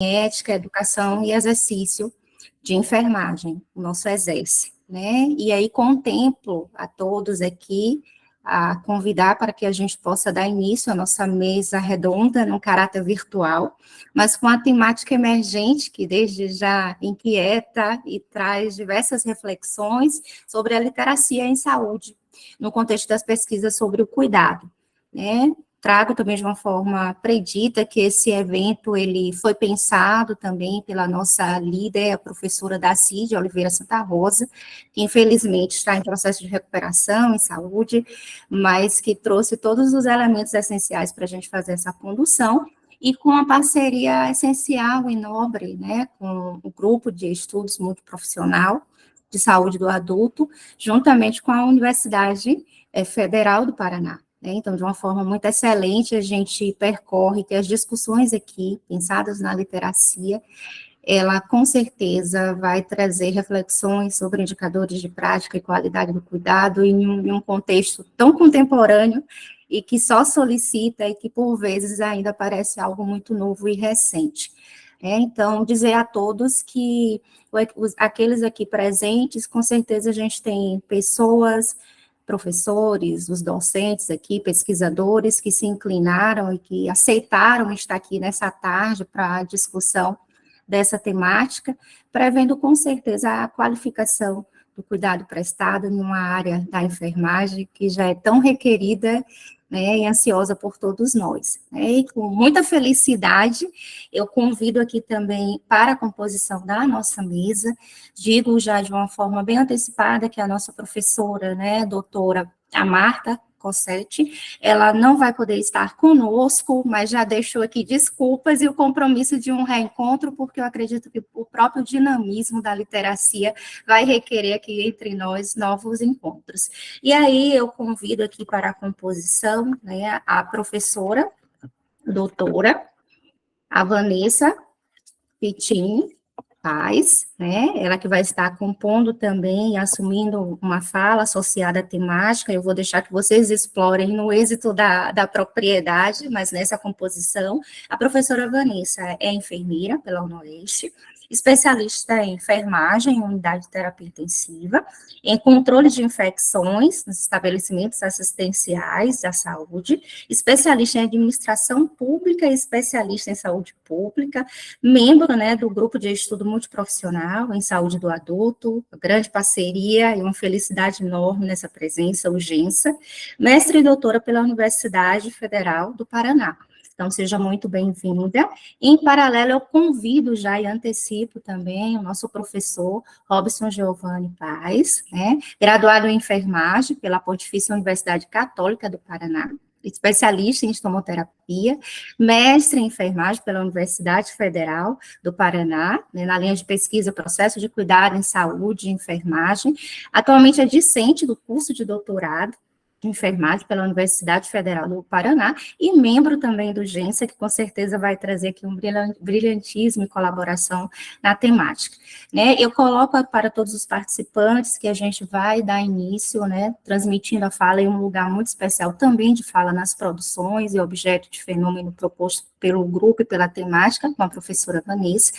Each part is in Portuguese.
ética, educação e exercício de enfermagem, o nosso exerce, né? E aí contemplo a todos aqui a convidar para que a gente possa dar início à nossa mesa redonda, num caráter virtual, mas com a temática emergente, que desde já inquieta e traz diversas reflexões sobre a literacia em saúde, no contexto das pesquisas sobre o cuidado, né? Trago também de uma forma predita que esse evento, ele foi pensado também pela nossa líder, a professora Daci de Oliveira Santa Rosa, que infelizmente está em processo de recuperação em saúde, mas que trouxe todos os elementos essenciais para a gente fazer essa condução, e com uma parceria essencial e nobre, né, com o grupo de estudos multiprofissional de saúde do adulto, juntamente com a Universidade Federal do Paraná. Então, de uma forma muito excelente, a gente percorre que as discussões aqui, pensadas na literacia, ela com certeza vai trazer reflexões sobre indicadores de prática e qualidade do cuidado em um contexto tão contemporâneo e que só solicita e que, por vezes, ainda parece algo muito novo e recente. Então, dizer a todos que aqueles aqui presentes, com certeza a gente tem pessoas, professores, os docentes aqui, pesquisadores que se inclinaram e que aceitaram estar aqui nessa tarde para a discussão dessa temática, prevendo com certeza a qualificação do cuidado prestado em uma área da enfermagem que já é tão requerida, né, e ansiosa por todos nós, né, e com muita felicidade, eu convido aqui também para a composição da nossa mesa, digo já de uma forma bem antecipada que a nossa professora, né, doutora a Marta Cossetti, ela não vai poder estar conosco, mas já deixou aqui desculpas e o compromisso de um reencontro, porque eu acredito que o próprio dinamismo da literacia vai requerer aqui entre nós novos encontros. E aí eu convido aqui para a composição, né, a professora, doutora, a Vanessa Pittini Paz, né, ela que vai estar compondo também, assumindo uma fala associada à temática, eu vou deixar que vocês explorem no êxito da propriedade, mas nessa composição, a professora Vanessa é enfermeira pela UNOeste, especialista em enfermagem em unidade de terapia intensiva, em controle de infecções nos estabelecimentos assistenciais da saúde, especialista em administração pública e especialista em saúde pública, membro, né, do grupo de estudo multiprofissional em saúde do adulto, grande parceria e uma felicidade enorme nessa presença, urgência, mestre e doutora pela Universidade Federal do Paraná. Então, seja muito bem-vinda. Em paralelo, eu convido já e antecipo também o nosso professor Robson Giovanni Paz, né, graduado em enfermagem pela Pontifícia Universidade Católica do Paraná, especialista em estomoterapia, mestre em enfermagem pela Universidade Federal do Paraná, né, na linha de pesquisa Processo de Cuidado em Saúde e Enfermagem. Atualmente é discente do curso de doutorado de enfermagem pela Universidade Federal do Paraná e membro também do GENSA, que com certeza vai trazer aqui um brilhantismo e colaboração na temática. Né, eu coloco para todos os participantes que a gente vai dar início, né, transmitindo a fala em um lugar muito especial também de fala nas produções e objeto de fenômeno proposto pelo grupo e pela temática, com a professora Vanessa,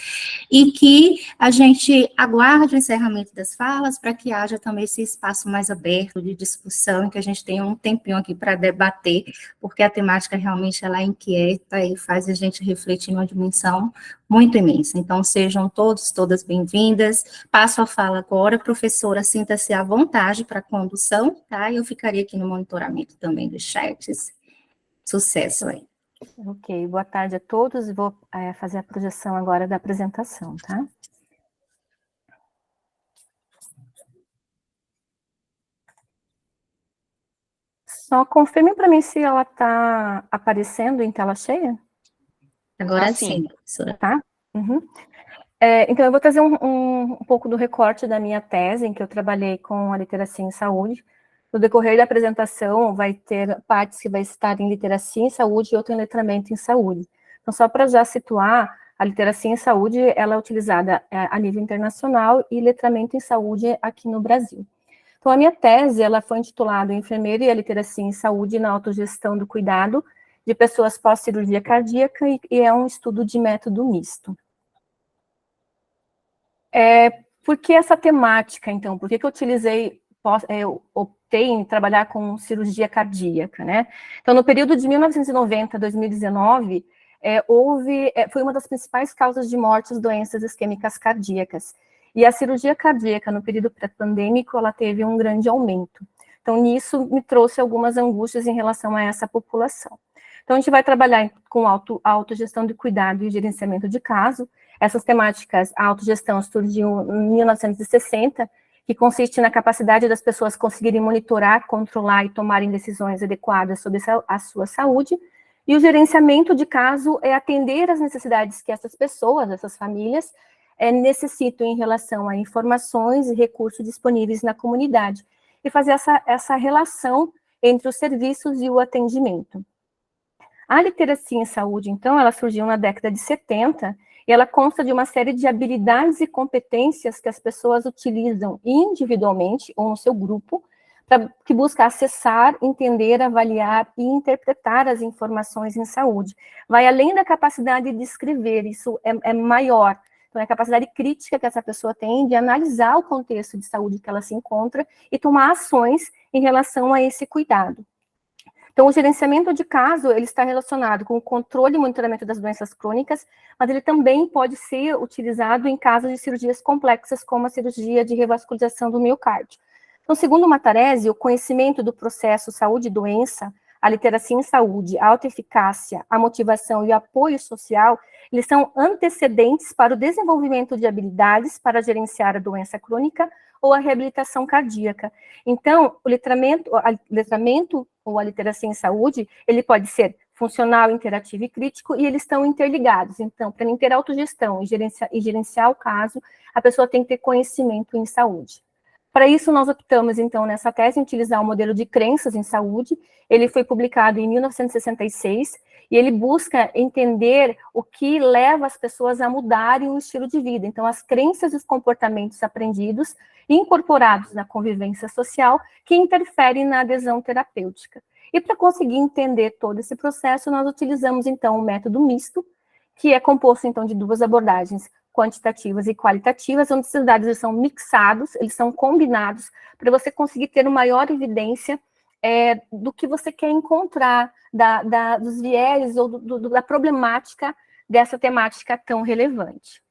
e que a gente aguarde o encerramento das falas para que haja também esse espaço mais aberto de discussão, que a gente tenha um tempinho aqui para debater, porque a temática realmente ela inquieta e faz a gente refletir numa dimensão muito imensa. Então, sejam todas bem-vindas. Passo a fala agora, professora, sinta-se à vontade para a condução, tá? E eu ficaria aqui no monitoramento também dos chats. Sucesso aí. Ok, boa tarde a todos, e vou fazer a projeção agora da apresentação, tá? Só confirme para mim se ela está aparecendo em tela cheia. Agora sim, professora. Tá? Uhum. Então, eu vou trazer um pouco do recorte da minha tese, em que eu trabalhei com a literacia em saúde. No decorrer da apresentação, vai ter partes que vai estar em literacia em saúde e outra em letramento em saúde. Então, só para já situar, a literacia em saúde, ela é utilizada a nível internacional e letramento em saúde aqui no Brasil. Então, a minha tese, ela foi intitulada Enfermeira e a Literacia em Saúde na Autogestão do Cuidado de Pessoas Pós-Cirurgia Cardíaca e é um estudo de método misto. Por que essa temática, então? Por que eu optei em trabalhar com cirurgia cardíaca, né? Então, no período de 1990 a 2019, foi uma das principais causas de mortes doenças isquêmicas cardíacas. E a cirurgia cardíaca, no período pré-pandêmico, ela teve um grande aumento. Então, nisso me trouxe algumas angústias em relação a essa população. Então, a gente vai trabalhar com autogestão de cuidado e gerenciamento de caso. Essas temáticas, a autogestão surgiu em 1960, que consiste na capacidade das pessoas conseguirem monitorar, controlar e tomarem decisões adequadas sobre a sua saúde. E o gerenciamento de caso é atender às necessidades que essas pessoas, essas famílias, necessitam em relação a informações e recursos disponíveis na comunidade, e fazer essa relação entre os serviços e o atendimento. A literacia em saúde, então, ela surgiu na década de 70, e ela consta de uma série de habilidades e competências que as pessoas utilizam individualmente ou no seu grupo, que busca acessar, entender, avaliar e interpretar as informações em saúde. Vai além da capacidade de escrever, isso é maior. Então, é a capacidade crítica que essa pessoa tem de analisar o contexto de saúde que ela se encontra e tomar ações em relação a esse cuidado. Então, o gerenciamento de caso, ele está relacionado com o controle e monitoramento das doenças crônicas, mas ele também pode ser utilizado em casos de cirurgias complexas, como a cirurgia de revascularização do miocárdio. Então, segundo Matarese, o conhecimento do processo saúde e doença, a literacia em saúde, a autoeficácia, a motivação e o apoio social, eles são antecedentes para o desenvolvimento de habilidades para gerenciar a doença crônica ou a reabilitação cardíaca. Então, o letramento ou a literacia em saúde, ele pode ser funcional, interativo e crítico, e eles estão interligados. Então, para mim ter autogestão e gerenciar o caso, a pessoa tem que ter conhecimento em saúde. Para isso, nós optamos, então, nessa tese, em utilizar o modelo de crenças em saúde. Ele foi publicado em 1966, e ele busca entender o que leva as pessoas a mudarem o estilo de vida. Então, as crenças e os comportamentos aprendidos, incorporados na convivência social, que interferem na adesão terapêutica. E para conseguir entender todo esse processo, nós utilizamos, então, o método misto, que é composto, então, de duas abordagens, quantitativas e qualitativas, onde esses dados eles são mixados, eles são combinados, para você conseguir ter uma maior evidência do que você quer encontrar, dos viés ou da problemática dessa temática tão relevante.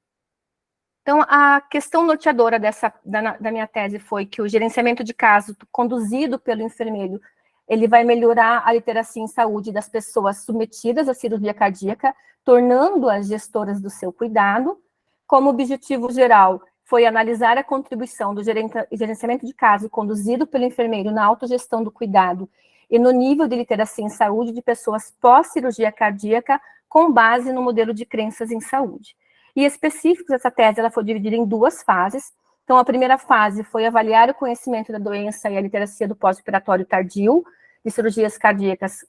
Então, a questão norteadora da minha tese foi que o gerenciamento de caso conduzido pelo enfermeiro, ele vai melhorar a literacia em saúde das pessoas submetidas à cirurgia cardíaca, tornando-as gestoras do seu cuidado. Como objetivo geral, foi analisar a contribuição do gerenciamento de caso conduzido pelo enfermeiro na autogestão do cuidado e no nível de literacia em saúde de pessoas pós-cirurgia cardíaca, com base no modelo de crenças em saúde. E específicos, essa tese ela foi dividida em duas fases. Então, a primeira fase foi avaliar o conhecimento da doença e a literacia do pós-operatório tardio, de cirurgias cardíacas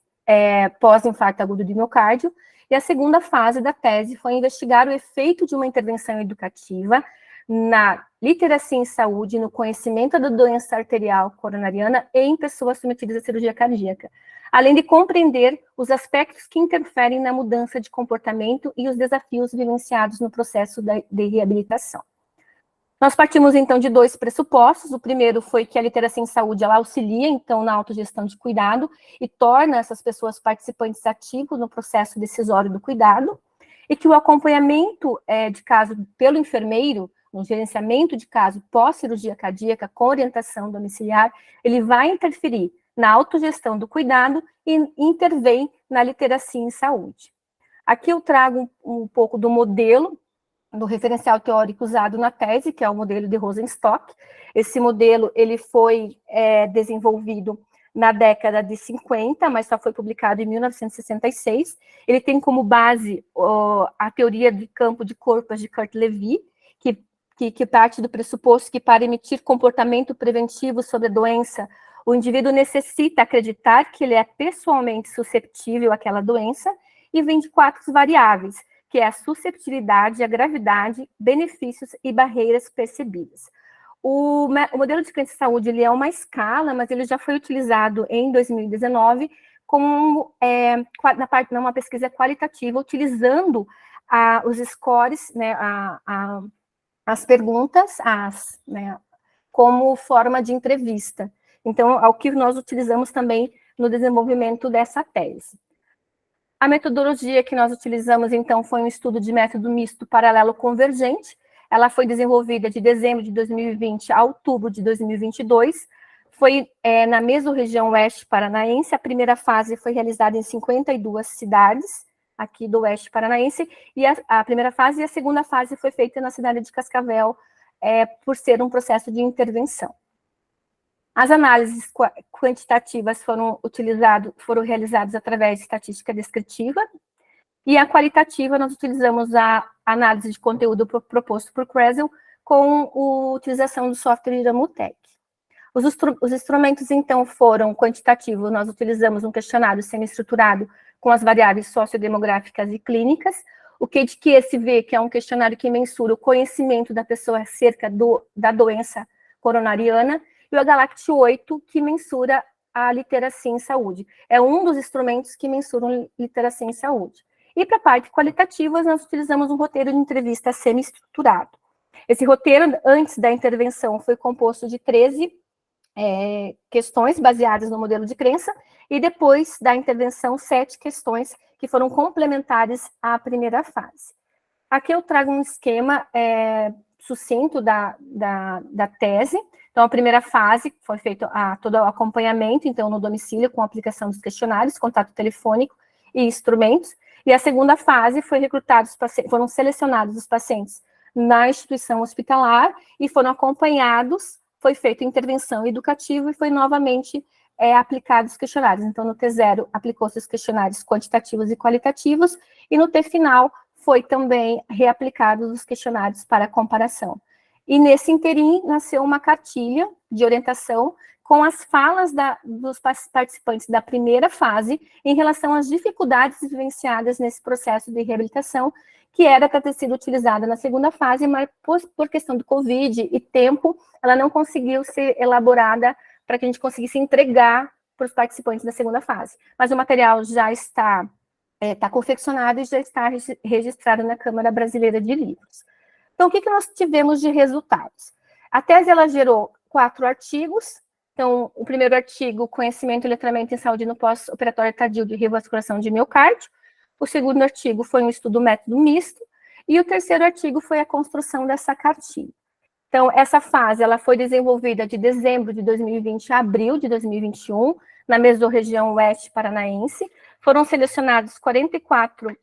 pós-infarto agudo de miocárdio. E a segunda fase da tese foi investigar o efeito de uma intervenção educativa na literacia em saúde, no conhecimento da doença arterial coronariana em pessoas submetidas à cirurgia cardíaca, além de compreender os aspectos que interferem na mudança de comportamento e os desafios vivenciados no processo de reabilitação. Nós partimos, então, de dois pressupostos. O primeiro foi que a literacia em saúde, ela auxilia, então, na autogestão de cuidado e torna essas pessoas participantes ativos no processo decisório do cuidado, e que o acompanhamento de caso pelo enfermeiro, no gerenciamento de caso pós-cirurgia cardíaca, com orientação domiciliar, ele vai interferir na autogestão do cuidado e intervém na literacia em saúde. Aqui eu trago um pouco do modelo, do referencial teórico usado na tese, que é o modelo de Rosenstock. Esse modelo ele foi desenvolvido na década de 50, mas só foi publicado em 1966. Ele tem como base a teoria de campo de corpos de Kurt Lewin, que parte do pressuposto que para emitir comportamento preventivo sobre a doença, o indivíduo necessita acreditar que ele é pessoalmente susceptível àquela doença, e vem de 4 variáveis, que é a susceptibilidade, a gravidade, benefícios e barreiras percebidas. O modelo de crença em saúde ele é uma escala, mas ele já foi utilizado em 2019 como numa pesquisa qualitativa, utilizando os scores, né, as perguntas, né, como forma de entrevista. Então, ao que nós utilizamos também no desenvolvimento dessa tese. A metodologia que nós utilizamos, então, foi um estudo de método misto paralelo convergente. Ela foi desenvolvida de dezembro de 2020 a outubro de 2022. Foi na mesorregião oeste paranaense. A primeira fase foi realizada em 52 cidades aqui do oeste paranaense, e a primeira fase e a segunda fase foi feita na cidade de Cascavel, por ser um processo de intervenção. As análises quantitativas foram realizadas através de estatística descritiva, e a qualitativa nós utilizamos a análise de conteúdo proposto por Creswell com a utilização do software Iramutec. Os instrumentos, então, foram quantitativos, nós utilizamos um questionário semi-estruturado com as variáveis sociodemográficas e clínicas, o QDQ-SV, que é um questionário que mensura o conhecimento da pessoa acerca da doença coronariana, e o Agalact-8, que mensura a literacia em saúde. É um dos instrumentos que mensuram literacia em saúde. E para a parte qualitativa, nós utilizamos um roteiro de entrevista semi-estruturado. Esse roteiro, antes da intervenção, foi composto de 13 questões baseadas no modelo de crença, e depois da intervenção, 7 questões que foram complementares à primeira fase. Aqui eu trago um esquema sucinto da tese. Então, a primeira fase foi feito todo o acompanhamento, então, no domicílio, com a aplicação dos questionários, contato telefônico e instrumentos. E a segunda fase foram selecionados os pacientes na instituição hospitalar e foram acompanhados, foi feita intervenção educativa e foi novamente aplicados os questionários. Então, no T0, aplicou-se os questionários quantitativos e qualitativos, e no T final, foi também reaplicados os questionários para comparação. E nesse interim, nasceu uma cartilha de orientação com as falas dos participantes da primeira fase em relação às dificuldades vivenciadas nesse processo de reabilitação, que era para ter sido utilizada na segunda fase, mas por questão do Covid e tempo, ela não conseguiu ser elaborada para que a gente conseguisse entregar para os participantes da segunda fase. Mas o material já está confeccionado e já está registrado na Câmara Brasileira de Livros. Então, o que nós tivemos de resultados? A tese, ela gerou 4 artigos. Então, o primeiro artigo, conhecimento e letramento em saúde no pós-operatório tardio de revasculação de miocárdio. O segundo artigo foi um estudo método misto. E o terceiro artigo foi a construção dessa cartilha. Então, essa fase, ela foi desenvolvida de dezembro de 2020 a abril de 2021, na mesorregião oeste paranaense. Foram selecionados 44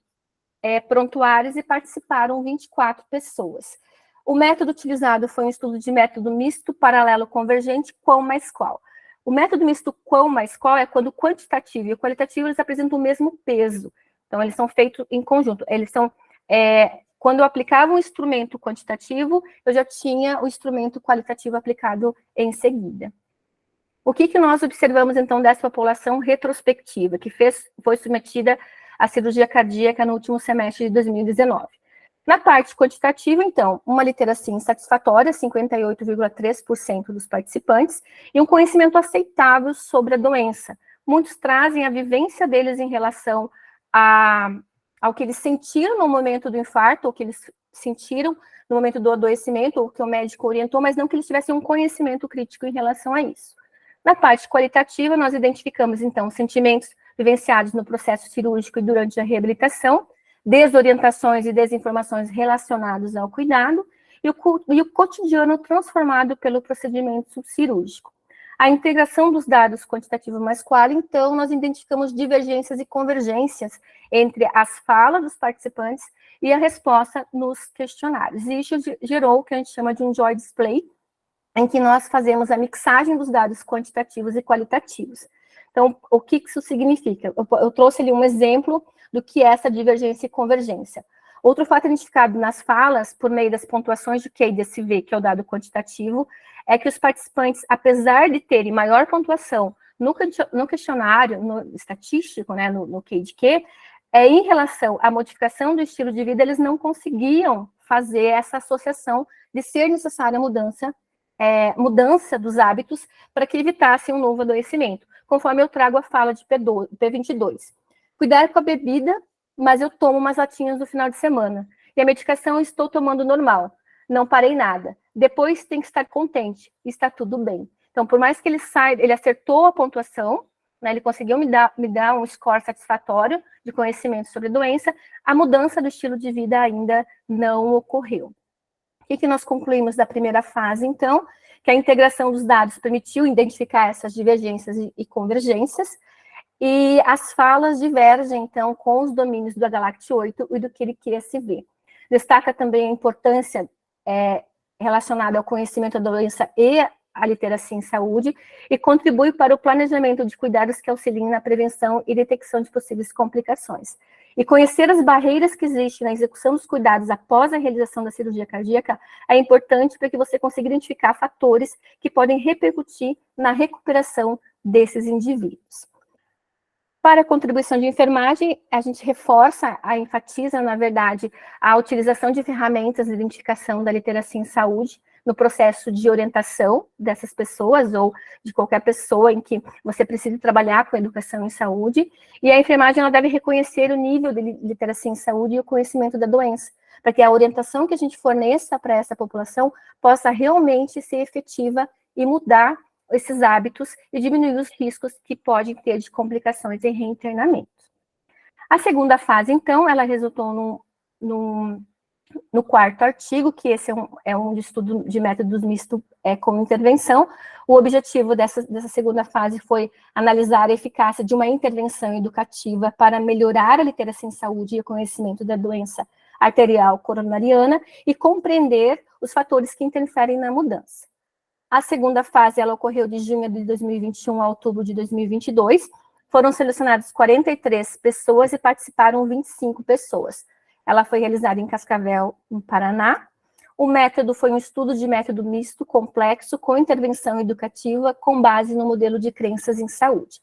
prontuários e participaram 24 pessoas. O método utilizado foi um estudo de método misto, paralelo, convergente, qual mais qual. O método misto qual mais qual é quando o quantitativo e o qualitativo eles apresentam o mesmo peso. Então, eles são feitos em conjunto. Eles são... quando eu aplicava um instrumento quantitativo, eu já tinha o instrumento qualitativo aplicado em seguida. O que nós observamos, então, dessa população retrospectiva, que foi submetida à cirurgia cardíaca no último semestre de 2019? Na parte quantitativa, então, uma literacia insatisfatória, 58,3% dos participantes, e um conhecimento aceitável sobre a doença. Muitos trazem a vivência deles em relação ao que eles sentiram no momento do infarto, ou que eles sentiram no momento do adoecimento, ou que o médico orientou, mas não que eles tivessem um conhecimento crítico em relação a isso. Na parte qualitativa, nós identificamos, então, sentimentos vivenciados no processo cirúrgico e durante a reabilitação, desorientações e desinformações relacionadas ao cuidado, e o cotidiano transformado pelo procedimento cirúrgico. A integração dos dados quantitativos mais qual, então, nós identificamos divergências e convergências entre as falas dos participantes e a resposta nos questionários. E isso gerou o que a gente chama de um joy display, em que nós fazemos a mixagem dos dados quantitativos e qualitativos. Então, o que isso significa? Eu trouxe ali um exemplo do que é essa divergência e convergência. Outro fato identificado nas falas, por meio das pontuações de Q e desse V, que é o dado quantitativo, é que os participantes, apesar de terem maior pontuação no questionário, no estatístico, né, no Q de Q, em relação à modificação do estilo de vida, eles não conseguiam fazer essa associação de ser necessária mudança dos hábitos para que evitassem um novo adoecimento, conforme eu trago a fala de P22. Cuidar com a bebida, mas eu tomo umas latinhas no final de semana. E a medicação eu estou tomando normal. não parei nada. Depois tem que estar contente, está tudo bem. Então, por mais que ele saia, ele acertou a pontuação, né, ele conseguiu me dar um score satisfatório de conhecimento sobre a doença, a mudança do estilo de vida ainda não ocorreu. O que nós concluímos da primeira fase, então? Que a integração dos dados permitiu identificar essas divergências e convergências, e as falas divergem, então, com os domínios do Agalact-8 e do que ele queria se ver. Destaca também a importância relacionada ao conhecimento da doença e a literacia em saúde, e contribui para o planejamento de cuidados que auxiliem na prevenção e detecção de possíveis complicações. E conhecer as barreiras que existem na execução dos cuidados após a realização da cirurgia cardíaca é importante para que você consiga identificar fatores que podem repercutir na recuperação desses indivíduos. Para a contribuição de enfermagem, a gente reforça, enfatiza, na verdade, a utilização de ferramentas de identificação da literacia em saúde no processo de orientação dessas pessoas ou de qualquer pessoa em que você precise trabalhar com educação em saúde. E a enfermagem ela deve reconhecer o nível de literacia em saúde e o conhecimento da doença, para que a orientação que a gente forneça para essa população possa realmente ser efetiva e mudar esses hábitos e diminuir os riscos que podem ter de complicações e reinternamento. A segunda fase, então, ela resultou no quarto artigo, que esse é um estudo de métodos misto com intervenção. O objetivo dessa segunda fase foi analisar a eficácia de uma intervenção educativa para melhorar a literacia em saúde e o conhecimento da doença arterial coronariana e compreender os fatores que interferem na mudança. A segunda fase, ela ocorreu de junho de 2021 a outubro de 2022. Foram selecionadas 43 pessoas e participaram 25 pessoas. Ela foi realizada em Cascavel, no Paraná. O método foi um estudo de método misto complexo com intervenção educativa com base no modelo de crenças em saúde.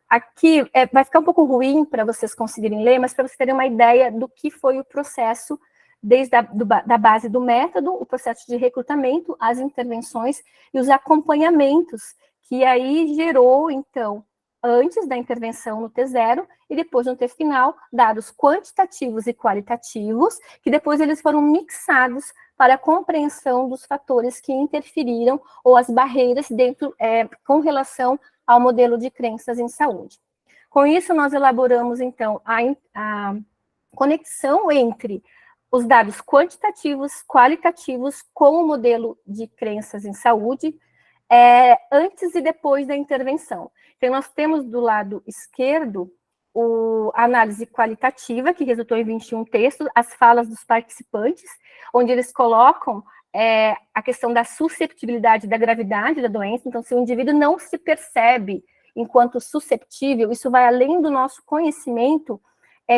Aqui vai ficar um pouco ruim para vocês conseguirem ler, mas para vocês terem uma ideia do que foi o processo desde da base do método, o processo de recrutamento, as intervenções e os acompanhamentos, que aí gerou, então, antes da intervenção no T0 e depois no T final, dados quantitativos e qualitativos, que depois eles foram mixados para a compreensão dos fatores que interferiram ou as barreiras dentro, com relação ao modelo de crenças em saúde. Com isso, nós elaboramos, então, a conexão entre os dados quantitativos, qualitativos, com o modelo de crenças em saúde, antes e depois da intervenção. Então, nós temos do lado esquerdo a análise qualitativa, que resultou em 21 textos, as falas dos participantes, onde eles colocam a questão da susceptibilidade da gravidade da doença. Então, se o indivíduo não se percebe enquanto susceptível, isso vai além do nosso conhecimento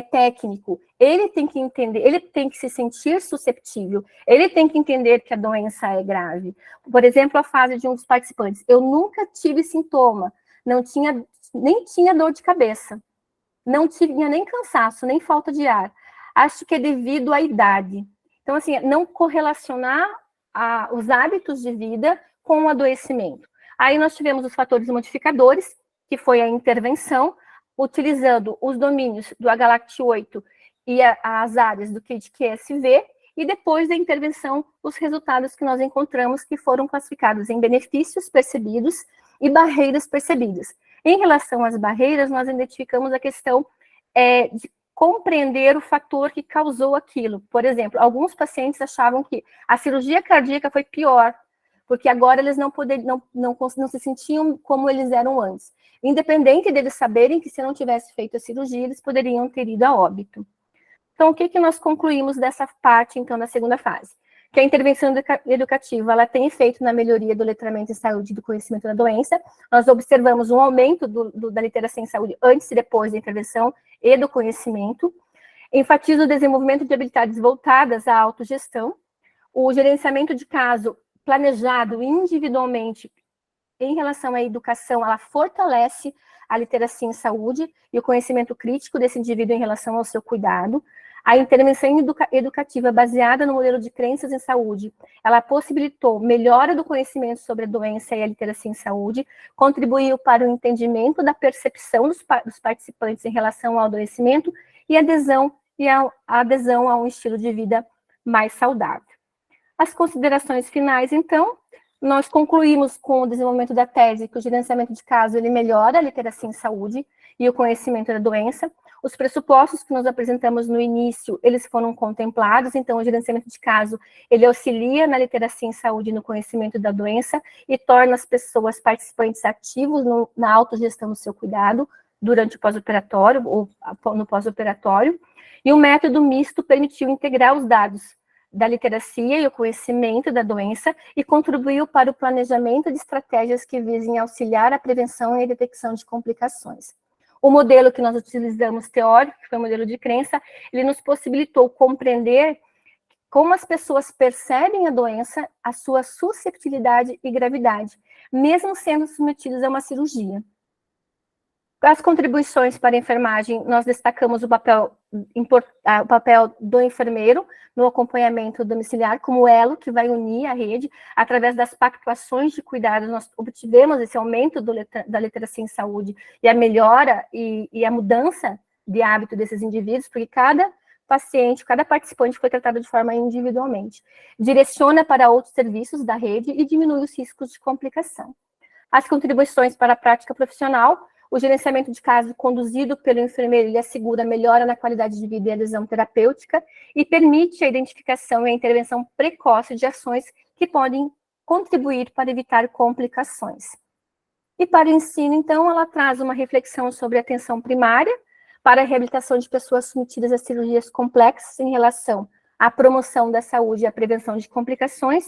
técnico. Ele tem que entender, ele tem que se sentir susceptível, ele tem que entender que a doença é grave. Por exemplo, a fase de um dos participantes: eu nunca tive sintoma, nem tinha dor de cabeça, não tinha nem cansaço, nem falta de ar. Acho que é devido à idade. Então, assim, não correlacionar os hábitos de vida com o adoecimento. Aí nós tivemos os fatores modificadores, que foi a intervenção, utilizando os domínios do Agalact-8 e as áreas do KIT-QSV, e depois da intervenção, os resultados que nós encontramos, que foram classificados em benefícios percebidos e barreiras percebidas. Em relação às barreiras, nós identificamos a questão de compreender o fator que causou aquilo. Por exemplo, alguns pacientes achavam que a cirurgia cardíaca foi pior, porque agora eles não se sentiam como eles eram antes. Independente deles saberem que se não tivesse feito a cirurgia, eles poderiam ter ido a óbito. Então, o que nós concluímos dessa parte, então, da segunda fase? Que a intervenção educativa, ela tem efeito na melhoria do letramento em saúde e do conhecimento da doença. Nós observamos um aumento da literacia em saúde antes e depois da intervenção e do conhecimento. Enfatiza o desenvolvimento de habilidades voltadas à autogestão, o gerenciamento de caso planejado individualmente em relação à educação, ela fortalece a literacia em saúde e o conhecimento crítico desse indivíduo em relação ao seu cuidado. A intervenção educativa baseada no modelo de crenças em saúde, ela possibilitou melhora do conhecimento sobre a doença e a literacia em saúde, contribuiu para o entendimento da percepção dos participantes em relação ao adoecimento e a adesão a um estilo de vida mais saudável. As considerações finais, então, nós concluímos com o desenvolvimento da tese que o gerenciamento de caso ele melhora a literacia em saúde e o conhecimento da doença. Os pressupostos que nós apresentamos no início, eles foram contemplados, então o gerenciamento de caso, ele auxilia na literacia em saúde e no conhecimento da doença e torna as pessoas participantes ativos na autogestão do seu cuidado durante o pós-operatório ou no pós-operatório. E o método misto permitiu integrar os dados da literacia e o conhecimento da doença e contribuiu para o planejamento de estratégias que visem auxiliar a prevenção e a detecção de complicações. O modelo que nós utilizamos teórico, que foi o modelo de crença, ele nos possibilitou compreender como as pessoas percebem a doença, a sua susceptibilidade e gravidade, mesmo sendo submetidas a uma cirurgia. As contribuições para a enfermagem, nós destacamos o papel do enfermeiro no acompanhamento domiciliar como elo que vai unir a rede. Através das pactuações de cuidado, nós obtivemos esse aumento da literacia em saúde e a melhora e a mudança de hábito desses indivíduos, porque cada paciente, cada participante foi tratado de forma individualmente. Direciona para outros serviços da rede e diminui os riscos de complicação. As contribuições para a prática profissional, o gerenciamento de caso conduzido pelo enfermeiro, ele assegura a melhora na qualidade de vida e adesão terapêutica e permite a identificação e a intervenção precoce de ações que podem contribuir para evitar complicações. E para o ensino, então, ela traz uma reflexão sobre a atenção primária para a reabilitação de pessoas submetidas a cirurgias complexas em relação à promoção da saúde e à prevenção de complicações,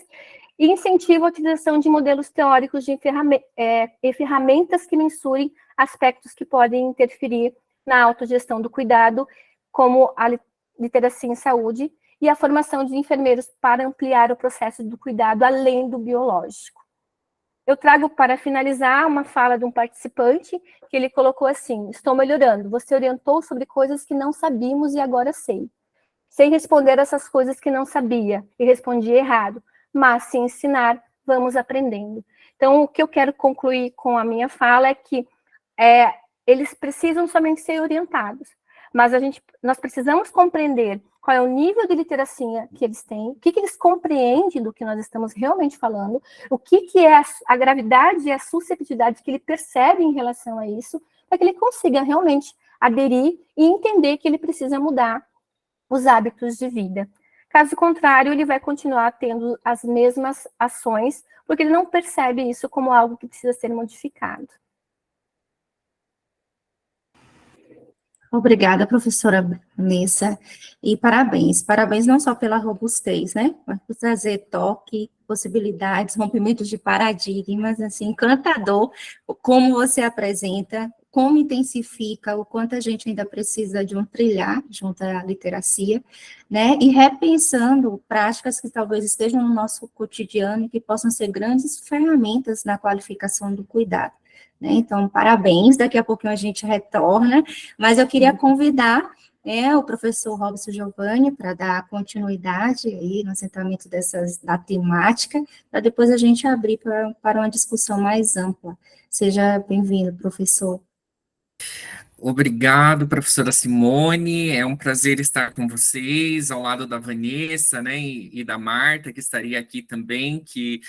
e incentiva a utilização de modelos teóricos e ferramentas que mensurem aspectos que podem interferir na autogestão do cuidado, como a literacia em saúde e a formação de enfermeiros para ampliar o processo do cuidado além do biológico. Eu trago para finalizar uma fala de um participante que ele colocou assim: estou melhorando, você orientou sobre coisas que não sabíamos e agora sei. Sem responder essas coisas que não sabia e respondi errado, mas se ensinar, vamos aprendendo. Então, o que eu quero concluir com a minha fala é que eles precisam somente ser orientados, mas nós precisamos compreender qual é o nível de literacia que eles têm, o que eles compreendem do que nós estamos realmente falando, o que é a gravidade e a susceptibilidade que ele percebe em relação a isso, para que ele consiga realmente aderir e entender que ele precisa mudar os hábitos de vida. Caso contrário, ele vai continuar tendo as mesmas ações, porque ele não percebe isso como algo que precisa ser modificado. Obrigada, professora Vanessa, e parabéns. Parabéns não só pela robustez, né, mas por trazer toque, possibilidades, rompimentos de paradigmas, assim, encantador, como você apresenta, como intensifica, o quanto a gente ainda precisa de um trilhar junto à literacia, né, e repensando práticas que talvez estejam no nosso cotidiano e que possam ser grandes ferramentas na qualificação do cuidado. Né? Então, parabéns, daqui a pouquinho a gente retorna, mas eu queria convidar o professor Robson Giovanni para dar continuidade aí no assentamento da temática, para depois a gente abrir para uma discussão mais ampla. Seja bem-vindo, professor. Obrigado, professora Simone, é um prazer estar com vocês, ao lado da Vanessa, né, e da Marta, que estaria aqui também, que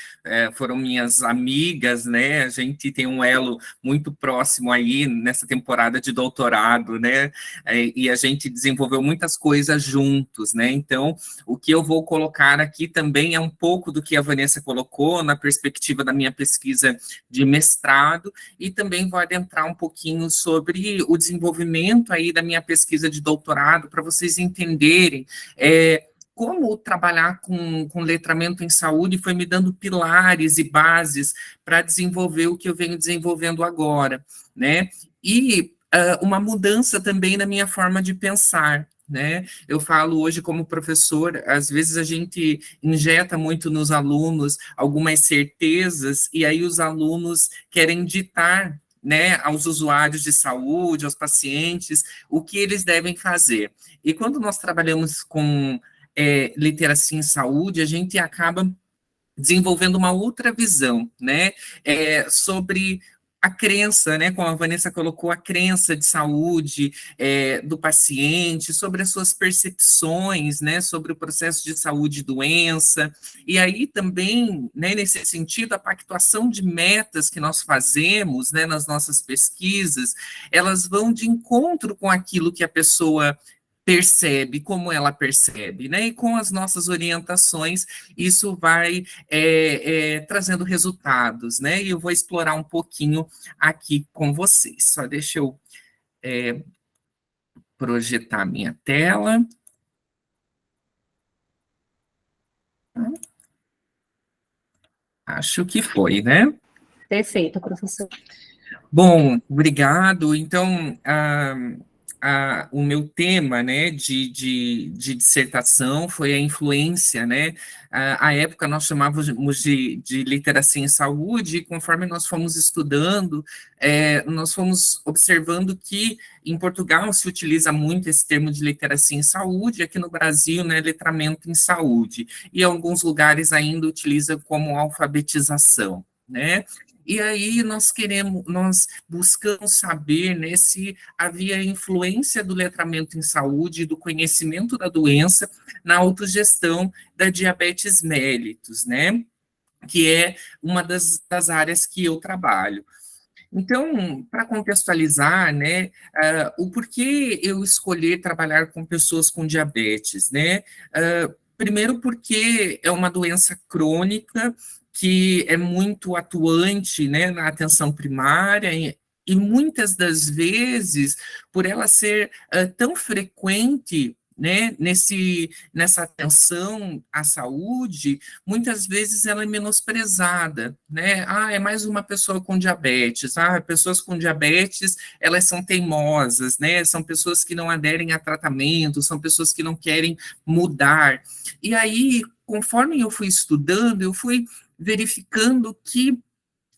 foram minhas amigas, né, a gente tem um elo muito próximo aí nessa temporada de doutorado, né, e a gente desenvolveu muitas coisas juntos, né, então o que eu vou colocar aqui também é um pouco do que a Vanessa colocou na perspectiva da minha pesquisa de mestrado, e também vou adentrar um pouquinho sobre o desenvolvimento aí da minha pesquisa de doutorado, para vocês entenderem como trabalhar com letramento em saúde foi me dando pilares e bases para desenvolver o que eu venho desenvolvendo agora, né? E uma mudança também na minha forma de pensar, né? Eu falo hoje como professor, às vezes a gente injeta muito nos alunos algumas certezas e aí os alunos querem ditar, né, aos usuários de saúde, aos pacientes, o que eles devem fazer. E quando nós trabalhamos com literacia em saúde, a gente acaba desenvolvendo uma outra visão, né, sobre a crença, né, como a Vanessa colocou, a crença de saúde do paciente, sobre as suas percepções, né, sobre o processo de saúde e doença, e aí também, né, nesse sentido, a pactuação de metas que nós fazemos, né, nas nossas pesquisas, elas vão de encontro com aquilo que a pessoa percebe, como ela percebe, né? E com as nossas orientações, isso vai trazendo resultados, né? E eu vou explorar um pouquinho aqui com vocês. Só deixa eu projetar minha tela. Acho que foi, né? Perfeito, professor. Bom, obrigado. Então, o meu tema, né, de dissertação foi a influência, né, à época nós chamávamos de literacia em saúde, e conforme nós fomos estudando, nós fomos observando que em Portugal se utiliza muito esse termo de literacia em saúde, aqui no Brasil, né, letramento em saúde, e em alguns lugares ainda utiliza como alfabetização, né. E aí nós buscamos saber, né, se havia influência do letramento em saúde, do conhecimento da doença na autogestão da diabetes mellitus, né, que é uma das áreas que eu trabalho. Então, para contextualizar, né, o porquê eu escolher trabalhar com pessoas com diabetes, né, primeiro porque é uma doença crônica que é muito atuante, né, na atenção primária e muitas das vezes, por ela ser tão frequente, né, nessa atenção à saúde, muitas vezes ela é menosprezada, né, é mais uma pessoa com diabetes, pessoas com diabetes, elas são teimosas, né, são pessoas que não aderem a tratamento, são pessoas que não querem mudar, e aí, conforme eu fui estudando, eu fui verificando que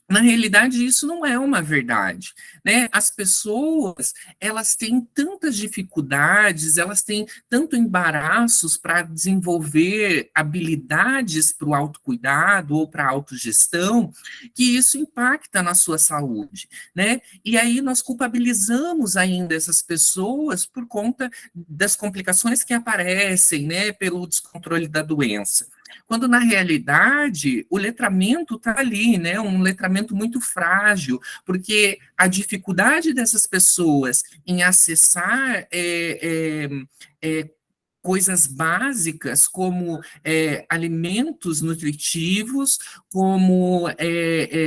na realidade, isso não é uma verdade, né? As pessoas, elas têm tantas dificuldades, elas têm tanto embaraços para desenvolver habilidades para o autocuidado ou para a autogestão, que isso impacta na sua saúde, né? E aí nós culpabilizamos ainda essas pessoas por conta das complicações que aparecem, né, pelo descontrole da doença. Quando, na realidade, o letramento está ali, né, um letramento muito frágil, porque a dificuldade dessas pessoas em acessar coisas básicas como alimentos nutritivos, como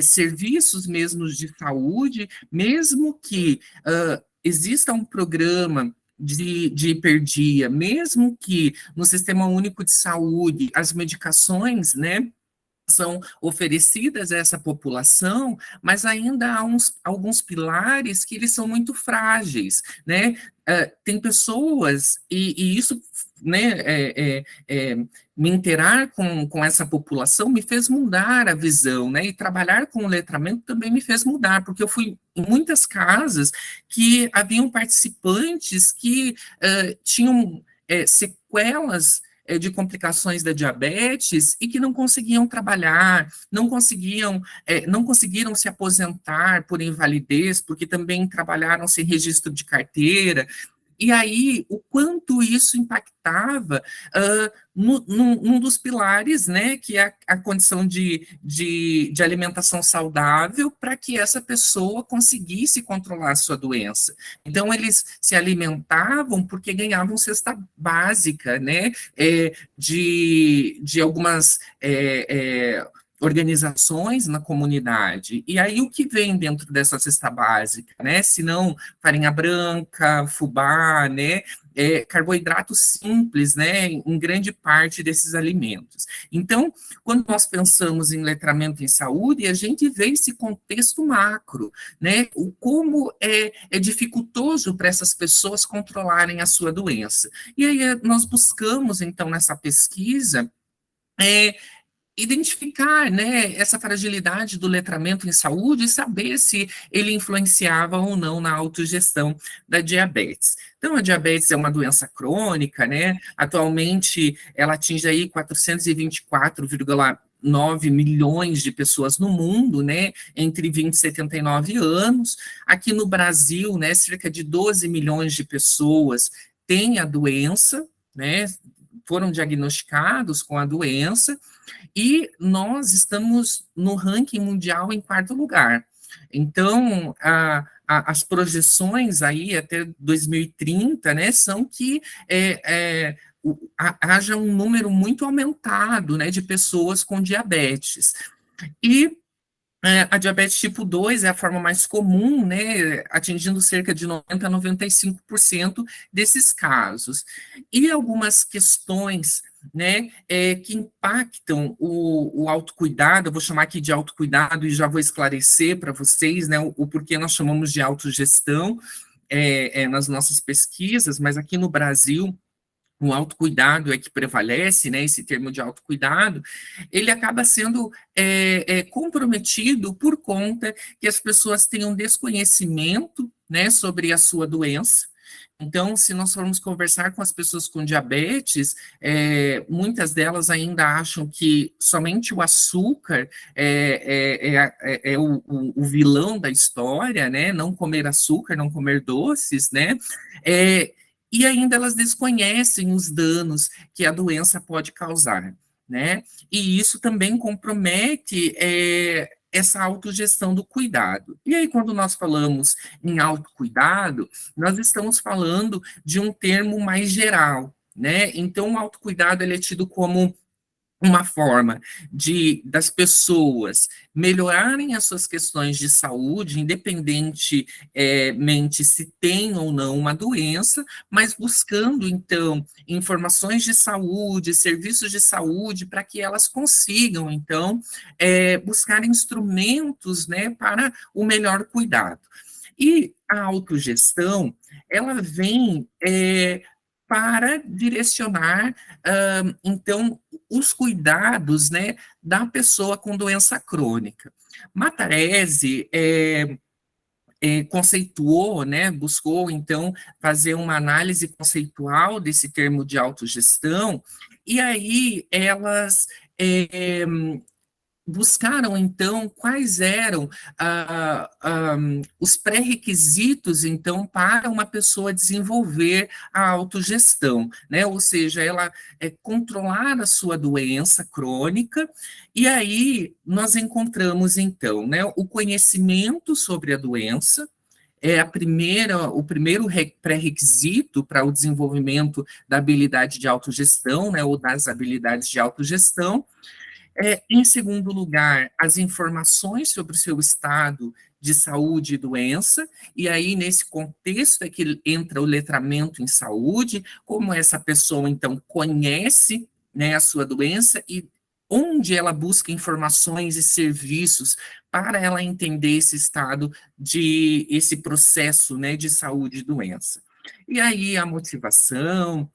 serviços mesmo de saúde, mesmo que exista um programa de hiperdia, mesmo que no Sistema Único de Saúde as medicações, né, são oferecidas a essa população, mas ainda há alguns pilares que eles são muito frágeis, né? Tem pessoas, e isso, né, me interar com essa população me fez mudar a visão, né? E trabalhar com o letramento também me fez mudar, porque eu fui em muitas casas que haviam participantes que tinham sequelas de complicações da diabetes e que não conseguiam trabalhar, não conseguiram se aposentar por invalidez, porque também trabalharam sem registro de carteira. E aí, o quanto isso impactava num dos pilares, né, que é a condição de alimentação saudável, para que essa pessoa conseguisse controlar a sua doença. Então, eles se alimentavam porque ganhavam cesta básica, né, de algumas organizações na comunidade. E aí, o que vem dentro dessa cesta básica, né? Se não farinha branca, fubá, né? Carboidratos simples, né? Em grande parte desses alimentos. Então, quando nós pensamos em letramento em saúde, a gente vê esse contexto macro, né? Como é dificultoso para essas pessoas controlarem a sua doença. E aí, nós buscamos, então, nessa pesquisa, identificar, né, essa fragilidade do letramento em saúde e saber se ele influenciava ou não na autogestão da diabetes. Então, a diabetes é uma doença crônica, né, atualmente ela atinge aí 424,9 9 milhões de pessoas no mundo, né, entre 20 e 79 anos. Aqui no Brasil, né, cerca de 12 milhões de pessoas têm a doença, né, foram diagnosticados com a doença, e nós estamos no ranking mundial em 4º lugar. Então, as projeções aí até 2030, né, são que haja um número muito aumentado, né, de pessoas com diabetes. E a diabetes tipo 2 é a forma mais comum, né, atingindo cerca de 90 a 95% desses casos. E algumas questões, né, que impactam o autocuidado, eu vou chamar aqui de autocuidado e já vou esclarecer para vocês, né, o porquê nós chamamos de autogestão nas nossas pesquisas, mas aqui no Brasil, o autocuidado é que prevalece, né, esse termo de autocuidado, ele acaba sendo comprometido por conta que as pessoas têm um desconhecimento, né, sobre a sua doença. Então, se nós formos conversar com as pessoas com diabetes, muitas delas ainda acham que somente o açúcar é o vilão da história, né, não comer açúcar, não comer doces, né, e ainda elas desconhecem os danos que a doença pode causar, né? E isso também compromete essa autogestão do cuidado. E aí, quando nós falamos em autocuidado, nós estamos falando de um termo mais geral, né? Então, o autocuidado ele é tido como uma forma das pessoas melhorarem as suas questões de saúde, independentemente se tem ou não uma doença, mas buscando, então, informações de saúde, serviços de saúde, para que elas consigam, então, buscar instrumentos, né, para o melhor cuidado. E a autogestão, ela vem para direcionar, então, os cuidados, né, da pessoa com doença crônica. Matarese conceituou, né, buscou, então, fazer uma análise conceitual desse termo de autogestão, e aí elas buscaram, então, quais eram os pré-requisitos, então, para uma pessoa desenvolver a autogestão, né? Ou seja, ela controlar a sua doença crônica, e aí nós encontramos, então, né, o conhecimento sobre a doença, o primeiro pré-requisito para o desenvolvimento da habilidade de autogestão, né, ou das habilidades de autogestão. Em segundo lugar, as informações sobre o seu estado de saúde e doença, e aí nesse contexto é que entra o letramento em saúde, como essa pessoa então conhece, né, a sua doença e onde ela busca informações e serviços para ela entender esse processo, né, de saúde e doença. E aí a motivação,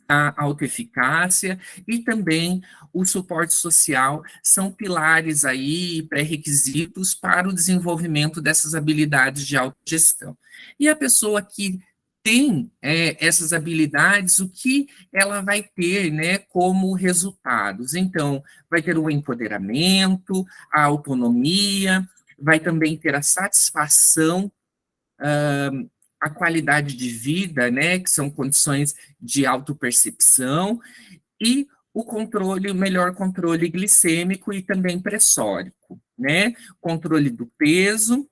a autoeficácia e também o suporte social são pilares aí, pré-requisitos para o desenvolvimento dessas habilidades de autogestão. E a pessoa que tem essas habilidades, o que ela vai ter, né, como resultados? Então, vai ter o empoderamento, a autonomia, vai também ter a satisfação, a qualidade de vida, né, que são condições de autopercepção, e o melhor controle glicêmico e também pressórico, né, controle do peso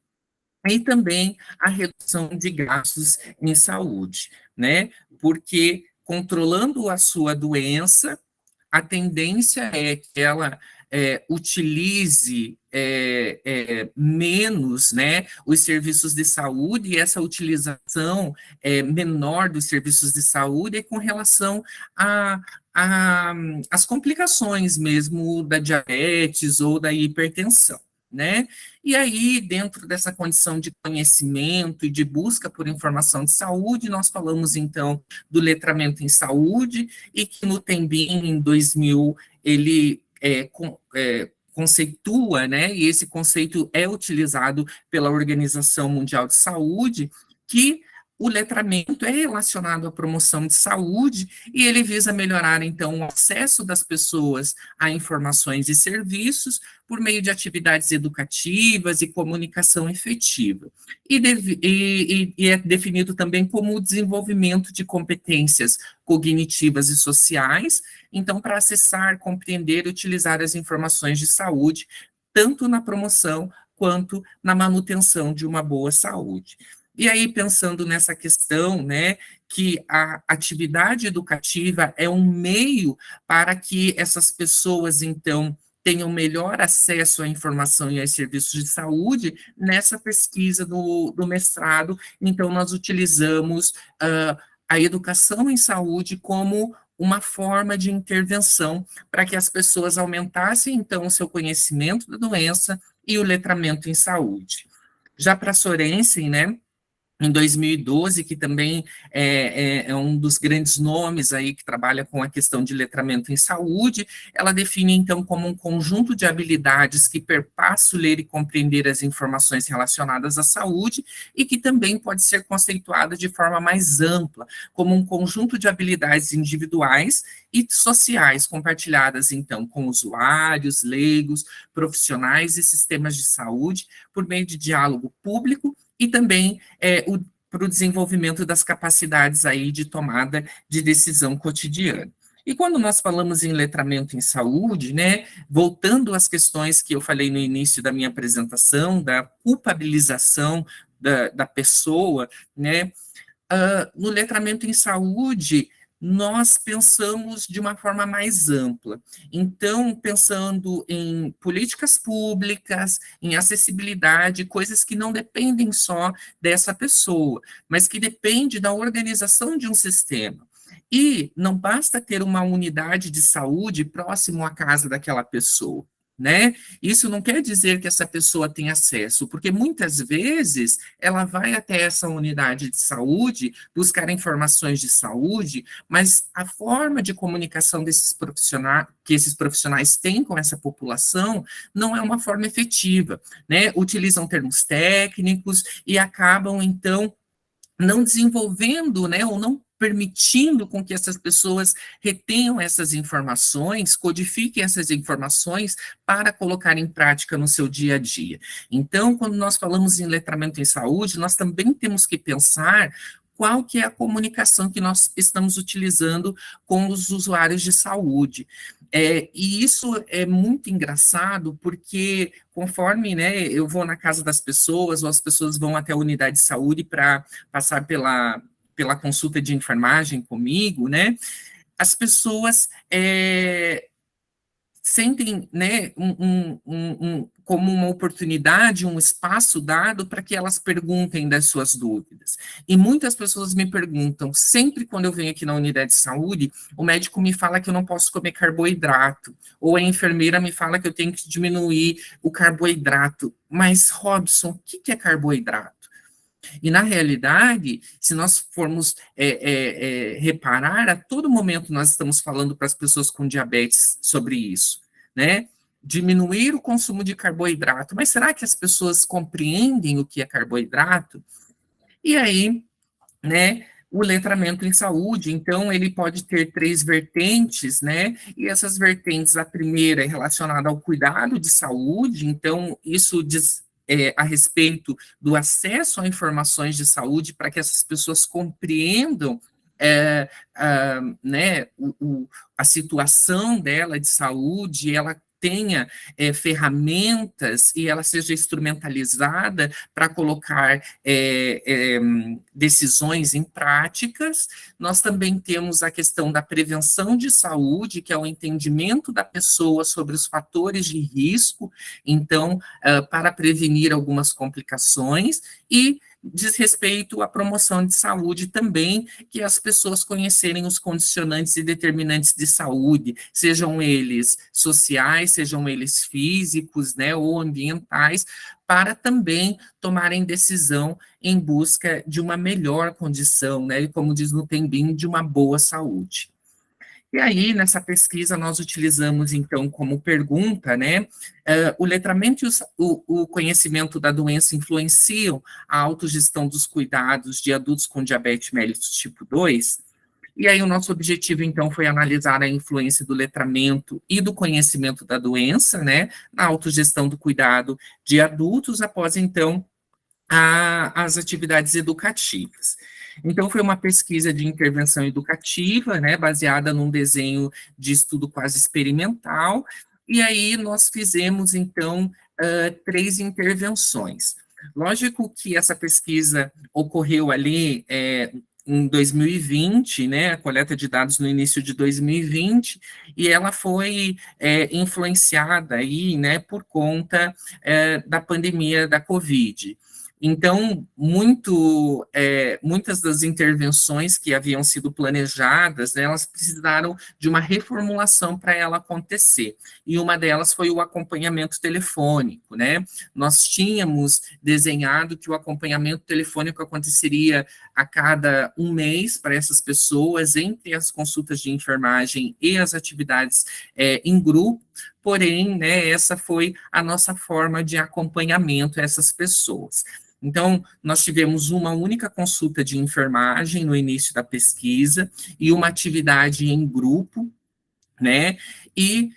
e também a redução de gastos em saúde, né, porque controlando a sua doença, a tendência é que ela utilize menos, né, os serviços de saúde, e essa utilização menor dos serviços de saúde é com relação às complicações mesmo da diabetes ou da hipertensão, né? E aí, dentro dessa condição de conhecimento e de busca por informação de saúde, nós falamos, então, do letramento em saúde, e que no Tembin, em 2000, ele conceitua, né, e esse conceito é utilizado pela Organização Mundial de Saúde, que o letramento é relacionado à promoção de saúde e ele visa melhorar, então, o acesso das pessoas a informações e serviços por meio de atividades educativas e comunicação efetiva. E é definido também como o desenvolvimento de competências cognitivas e sociais, então, para acessar, compreender e utilizar as informações de saúde, tanto na promoção quanto na manutenção de uma boa saúde. E aí, pensando nessa questão, né, que a atividade educativa é um meio para que essas pessoas, então, tenham melhor acesso à informação e aos serviços de saúde, nessa pesquisa do mestrado, então, nós utilizamos a educação em saúde como uma forma de intervenção para que as pessoas aumentassem, então, o seu conhecimento da doença e o letramento em saúde. Já para Sorensen, né, em 2012, que também é um dos grandes nomes aí que trabalha com a questão de letramento em saúde, ela define, então, como um conjunto de habilidades que perpassa o ler e compreender as informações relacionadas à saúde e que também pode ser conceituada de forma mais ampla, como um conjunto de habilidades individuais e sociais compartilhadas, então, com usuários, leigos, profissionais e sistemas de saúde, por meio de diálogo público e também para o desenvolvimento das capacidades aí de tomada de decisão cotidiana. E quando nós falamos em letramento em saúde, né, voltando às questões que eu falei no início da minha apresentação, da culpabilização da pessoa, né, no letramento em saúde, nós pensamos de uma forma mais ampla. Então, pensando em políticas públicas, em acessibilidade, coisas que não dependem só dessa pessoa, mas que dependem da organização de um sistema. E não basta ter uma unidade de saúde próximo à casa daquela pessoa, né? Isso não quer dizer que essa pessoa tem acesso, porque muitas vezes ela vai até essa unidade de saúde buscar informações de saúde, mas a forma de comunicação desses profissionais, que esses profissionais têm com essa população, não é uma forma efetiva, né? Utilizam termos técnicos e acabam, então, não desenvolvendo, né, ou não permitindo com que essas pessoas retenham essas informações, codifiquem essas informações para colocar em prática no seu dia a dia. Então, quando nós falamos em letramento em saúde, nós também temos que pensar qual que é a comunicação que nós estamos utilizando com os usuários de saúde. E isso é muito engraçado, porque conforme, né, eu vou na casa das pessoas, ou as pessoas vão até a unidade de saúde para passar pela consulta de enfermagem comigo, né, as pessoas sentem, né, como uma oportunidade, um espaço dado para que elas perguntem das suas dúvidas. E muitas pessoas me perguntam, sempre quando eu venho aqui na unidade de saúde, o médico me fala que eu não posso comer carboidrato, ou a enfermeira me fala que eu tenho que diminuir o carboidrato. Mas, Robson, o que é carboidrato? E, na realidade, se nós formos reparar, a todo momento nós estamos falando para as pessoas com diabetes sobre isso, né? Diminuir o consumo de carboidrato. Mas será que as pessoas compreendem o que é carboidrato? E aí, né, o letramento em saúde, então, ele pode ter 3 vertentes, né, e essas vertentes, a primeira é relacionada ao cuidado de saúde, então, isso diz a respeito do acesso a informações de saúde para que essas pessoas compreendam né, a situação dela de saúde, ela tenha ferramentas e ela seja instrumentalizada para colocar decisões em práticas. Nós também temos a questão da prevenção de saúde, que é o entendimento da pessoa sobre os fatores de risco, então, para prevenir algumas complicações, e diz respeito à promoção de saúde também, que as pessoas conhecerem os condicionantes e determinantes de saúde, sejam eles sociais, sejam eles físicos, né, ou ambientais, para também tomarem decisão em busca de uma melhor condição, né, como diz no Tembim, de uma boa saúde. E aí, nessa pesquisa, nós utilizamos, então, como pergunta, né, o letramento e o conhecimento da doença influenciam a autogestão dos cuidados de adultos com diabetes mellitus tipo 2? E aí, o nosso objetivo, então, foi analisar a influência do letramento e do conhecimento da doença, né, na autogestão do cuidado de adultos após, então, as atividades educativas. Então, foi uma pesquisa de intervenção educativa, né, baseada num desenho de estudo quase experimental, e aí nós fizemos, então, 3 intervenções. Lógico que essa pesquisa ocorreu ali em 2020, né, a coleta de dados no início de 2020, e ela foi influenciada aí, né, por conta da pandemia da Covid. Então, muitas das intervenções que haviam sido planejadas, né, elas precisaram de uma reformulação para ela acontecer. E uma delas foi o acompanhamento telefônico, né? Nós tínhamos desenhado que o acompanhamento telefônico aconteceria a cada um mês para essas pessoas, entre as consultas de enfermagem e as atividades em grupo, porém, né, essa foi a nossa forma de acompanhamento a essas pessoas. Então, nós tivemos uma única consulta de enfermagem no início da pesquisa e uma atividade em grupo, né? E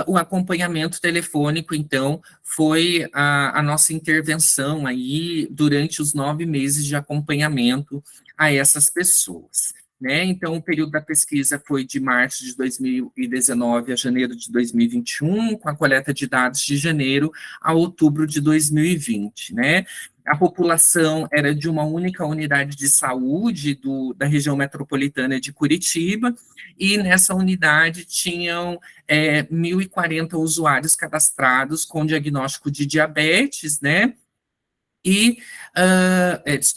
o acompanhamento telefônico, então, foi a nossa intervenção aí durante os 9 meses de acompanhamento a essas pessoas. Né? Então, o período da pesquisa foi de março de 2019 a janeiro de 2021, com a coleta de dados de janeiro a outubro de 2020, né? A população era de uma única unidade de saúde da região metropolitana de Curitiba, e nessa unidade tinham 1.040 usuários cadastrados com diagnóstico de diabetes, né? E,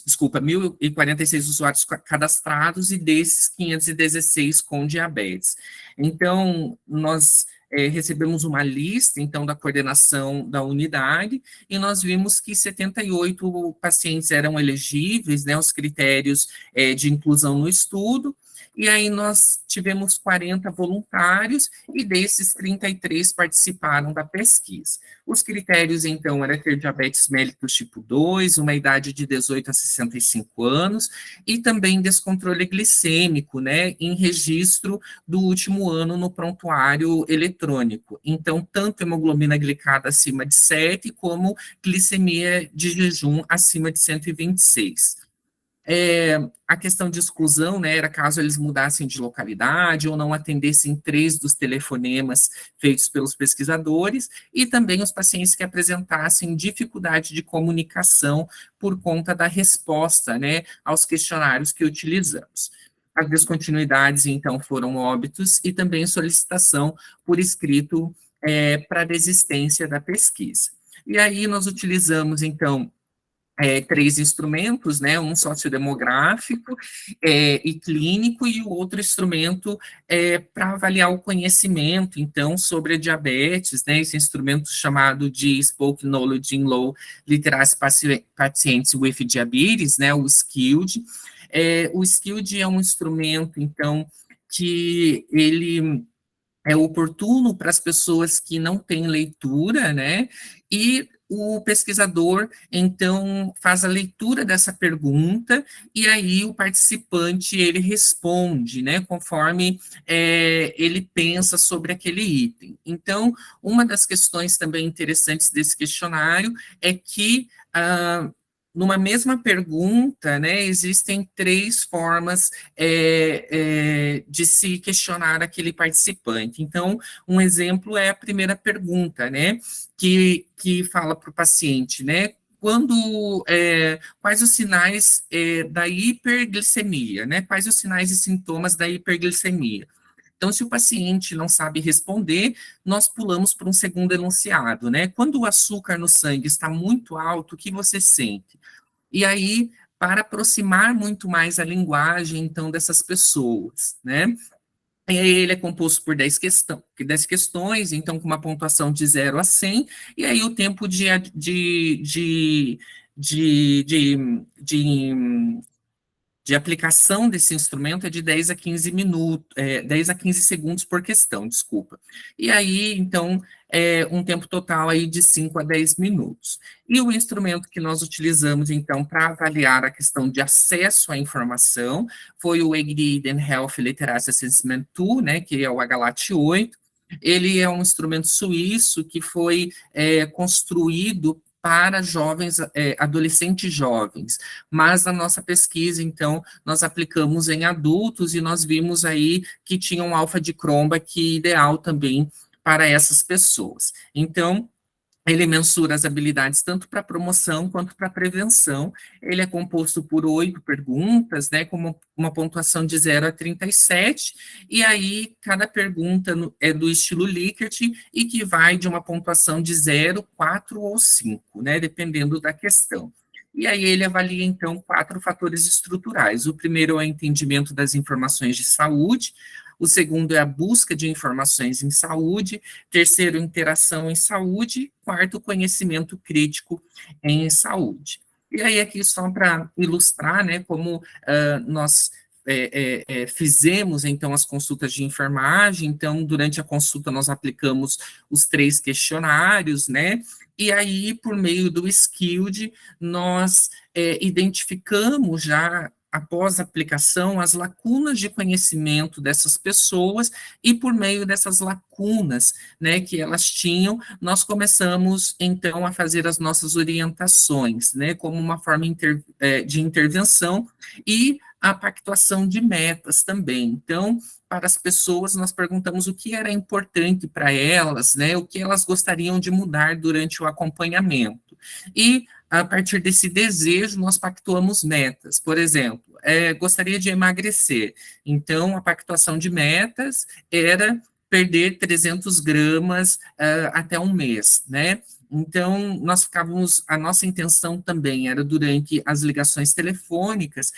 desculpa, 1.046 usuários cadastrados, e desses 516 com diabetes. Então, nós recebemos uma lista, então, da coordenação da unidade, e nós vimos que 78 pacientes eram elegíveis, né, os critérios de inclusão no estudo, e aí nós tivemos 40 voluntários, e desses 33 participaram da pesquisa. Os critérios, então, era ter diabetes mellitus tipo 2, uma idade de 18 a 65 anos, e também descontrole glicêmico, né, em registro do último ano no prontuário eletrônico. Então, tanto hemoglobina glicada acima de 7, como glicemia de jejum acima de 126. A questão de exclusão, né, era caso eles mudassem de localidade ou não atendessem 3 dos telefonemas feitos pelos pesquisadores, e também os pacientes que apresentassem dificuldade de comunicação por conta da resposta, né, aos questionários que utilizamos. As descontinuidades, então, foram óbitos e também solicitação por escrito para desistência da pesquisa. E aí nós utilizamos, então, 3 instrumentos, né, um sociodemográfico e clínico, e o outro instrumento para avaliar o conhecimento, então, sobre a diabetes, né, esse instrumento chamado de Spoke Knowledge in Low Literacy Patients with Diabetes, né, o SKILD. O SKILD é um instrumento, então, que ele é oportuno para as pessoas que não têm leitura, né, e o pesquisador, então, faz a leitura dessa pergunta, e aí o participante, ele responde, né, conforme ele pensa sobre aquele item. Então, uma das questões também interessantes desse questionário é que, numa mesma pergunta, né, existem 3 formas de se questionar aquele participante. Então, um exemplo é a primeira pergunta, né, que fala para o paciente, né, quais os sinais da hiperglicemia, né, quais os sinais e sintomas da hiperglicemia. Então, se o paciente não sabe responder, nós pulamos para um segundo enunciado, né? Quando o açúcar no sangue está muito alto, o que você sente? E aí, para aproximar muito mais a linguagem, então, dessas pessoas, né? E aí ele é composto por 10 questões, então, com uma pontuação de 0 a 100, e aí o tempo de de aplicação desse instrumento é de 10 a 15 minutos, 10 a 15 segundos por questão, desculpa. E aí, então, um tempo total aí de 5 a 10 minutos. E o instrumento que nós utilizamos, então, para avaliar a questão de acesso à informação foi o EGRI Health Literacy Assessment Tool, né, que é o HLAT 8. Ele é um instrumento suíço que foi construído para jovens, adolescentes jovens, mas na nossa pesquisa, então, nós aplicamos em adultos e nós vimos aí que tinha um alfa de Cronbach ideal também para essas pessoas. Então, ele mensura as habilidades tanto para promoção quanto para prevenção. Ele é composto por 8 perguntas, né, com uma pontuação de 0 a 37, e aí cada pergunta é do estilo Likert e que vai de uma pontuação de 0, 4 ou 5, né, dependendo da questão. E aí ele avalia, então, 4 fatores estruturais. O primeiro é o entendimento das informações de saúde, o segundo é a busca de informações em saúde, terceiro, interação em saúde, quarto, conhecimento crítico em saúde. E aí aqui só para ilustrar, né, como nós fizemos, então, as consultas de enfermagem. Então, durante a consulta, nós aplicamos os 3 questionários, né, e aí, por meio do Skilled, nós identificamos já, após a aplicação, as lacunas de conhecimento dessas pessoas, e por meio dessas lacunas, né, que elas tinham, nós começamos, então, a fazer as nossas orientações, né, como uma forma de intervenção, e a pactuação de metas também. Então, para as pessoas, nós perguntamos o que era importante para elas, né, o que elas gostariam de mudar durante o acompanhamento. E, a partir desse desejo, nós pactuamos metas. Por exemplo, gostaria de emagrecer. Então, a pactuação de metas era perder 300 gramas até um mês, né? Então, a nossa intenção também era, durante as ligações telefônicas,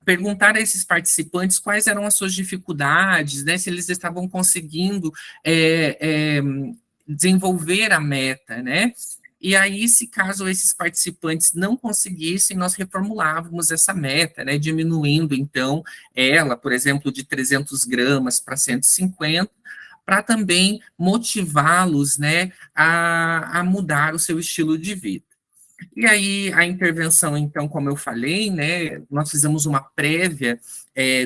perguntar a esses participantes quais eram as suas dificuldades, né, se eles estavam conseguindo desenvolver a meta, né, e aí, se caso esses participantes não conseguissem, nós reformulávamos essa meta, né, diminuindo, então, ela, por exemplo, de 300 gramas para 150, para também motivá-los, né, a mudar o seu estilo de vida. E aí, a intervenção, então, como eu falei, né, nós fizemos uma prévia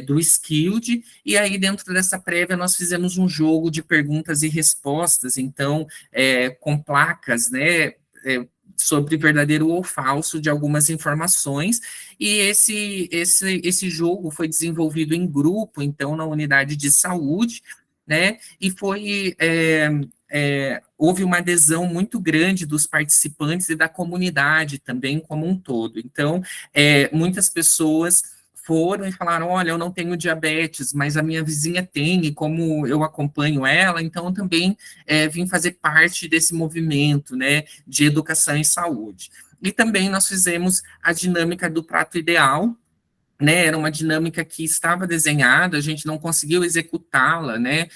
do Skilled, e aí, dentro dessa prévia, nós fizemos um jogo de perguntas e respostas, então, com placas, né, sobre verdadeiro ou falso de algumas informações, e esse jogo foi desenvolvido em grupo, então, na unidade de saúde, né, e houve uma adesão muito grande dos participantes e da comunidade também como um todo. Então, muitas pessoas foram e falaram, olha, eu não tenho diabetes, mas a minha vizinha tem, e como eu acompanho ela, então eu também vim fazer parte desse movimento, né, de educação em saúde. E também nós fizemos a dinâmica do prato ideal, né, era uma dinâmica que estava desenhada, a gente não conseguiu executá-la, né,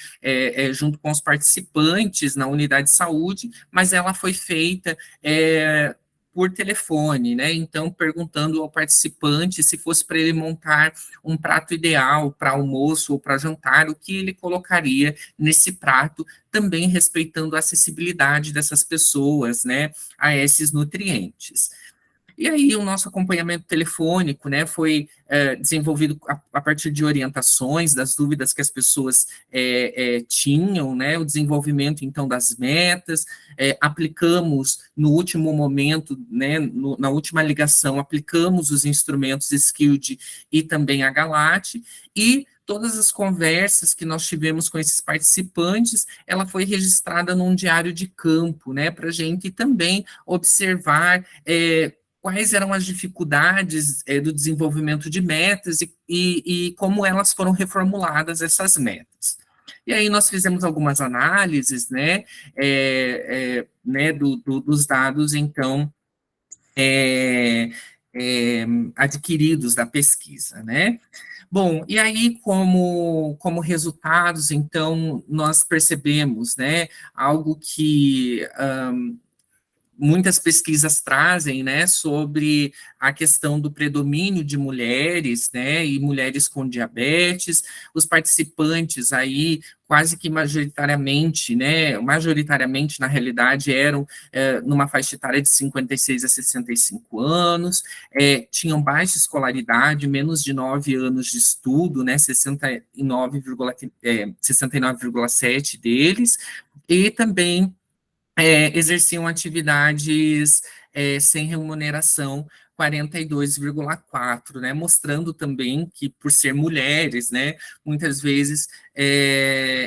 junto com os participantes na unidade de saúde, mas ela foi feita por telefone, né, então perguntando ao participante se fosse para ele montar um prato ideal para almoço ou para jantar, o que ele colocaria nesse prato, também respeitando a acessibilidade dessas pessoas, né, a esses nutrientes. E aí o nosso acompanhamento telefônico, né, foi desenvolvido a partir de orientações, das dúvidas que as pessoas tinham, né, o desenvolvimento, então, das metas, aplicamos no último momento, né, na última ligação, aplicamos os instrumentos Skilled e também a Galat, e todas as conversas que nós tivemos com esses participantes, ela foi registrada num diário de campo, né, para a gente também observar quais eram as dificuldades do desenvolvimento de metas e como elas foram reformuladas, essas metas. E aí nós fizemos algumas análises, né, dos dados, então, adquiridos da pesquisa, né. Bom, e aí como resultados, então, nós percebemos, né, algo que muitas pesquisas trazem, né, sobre a questão do predomínio de mulheres, né, e mulheres com diabetes. Os participantes aí, quase que majoritariamente, né, na realidade, eram numa faixa etária de 56 a 65 anos, tinham baixa escolaridade, menos de 9 anos de estudo, né, 69,7 deles, e também exerciam atividades sem remuneração, 42,4, né, mostrando também que, por ser mulheres, né, muitas vezes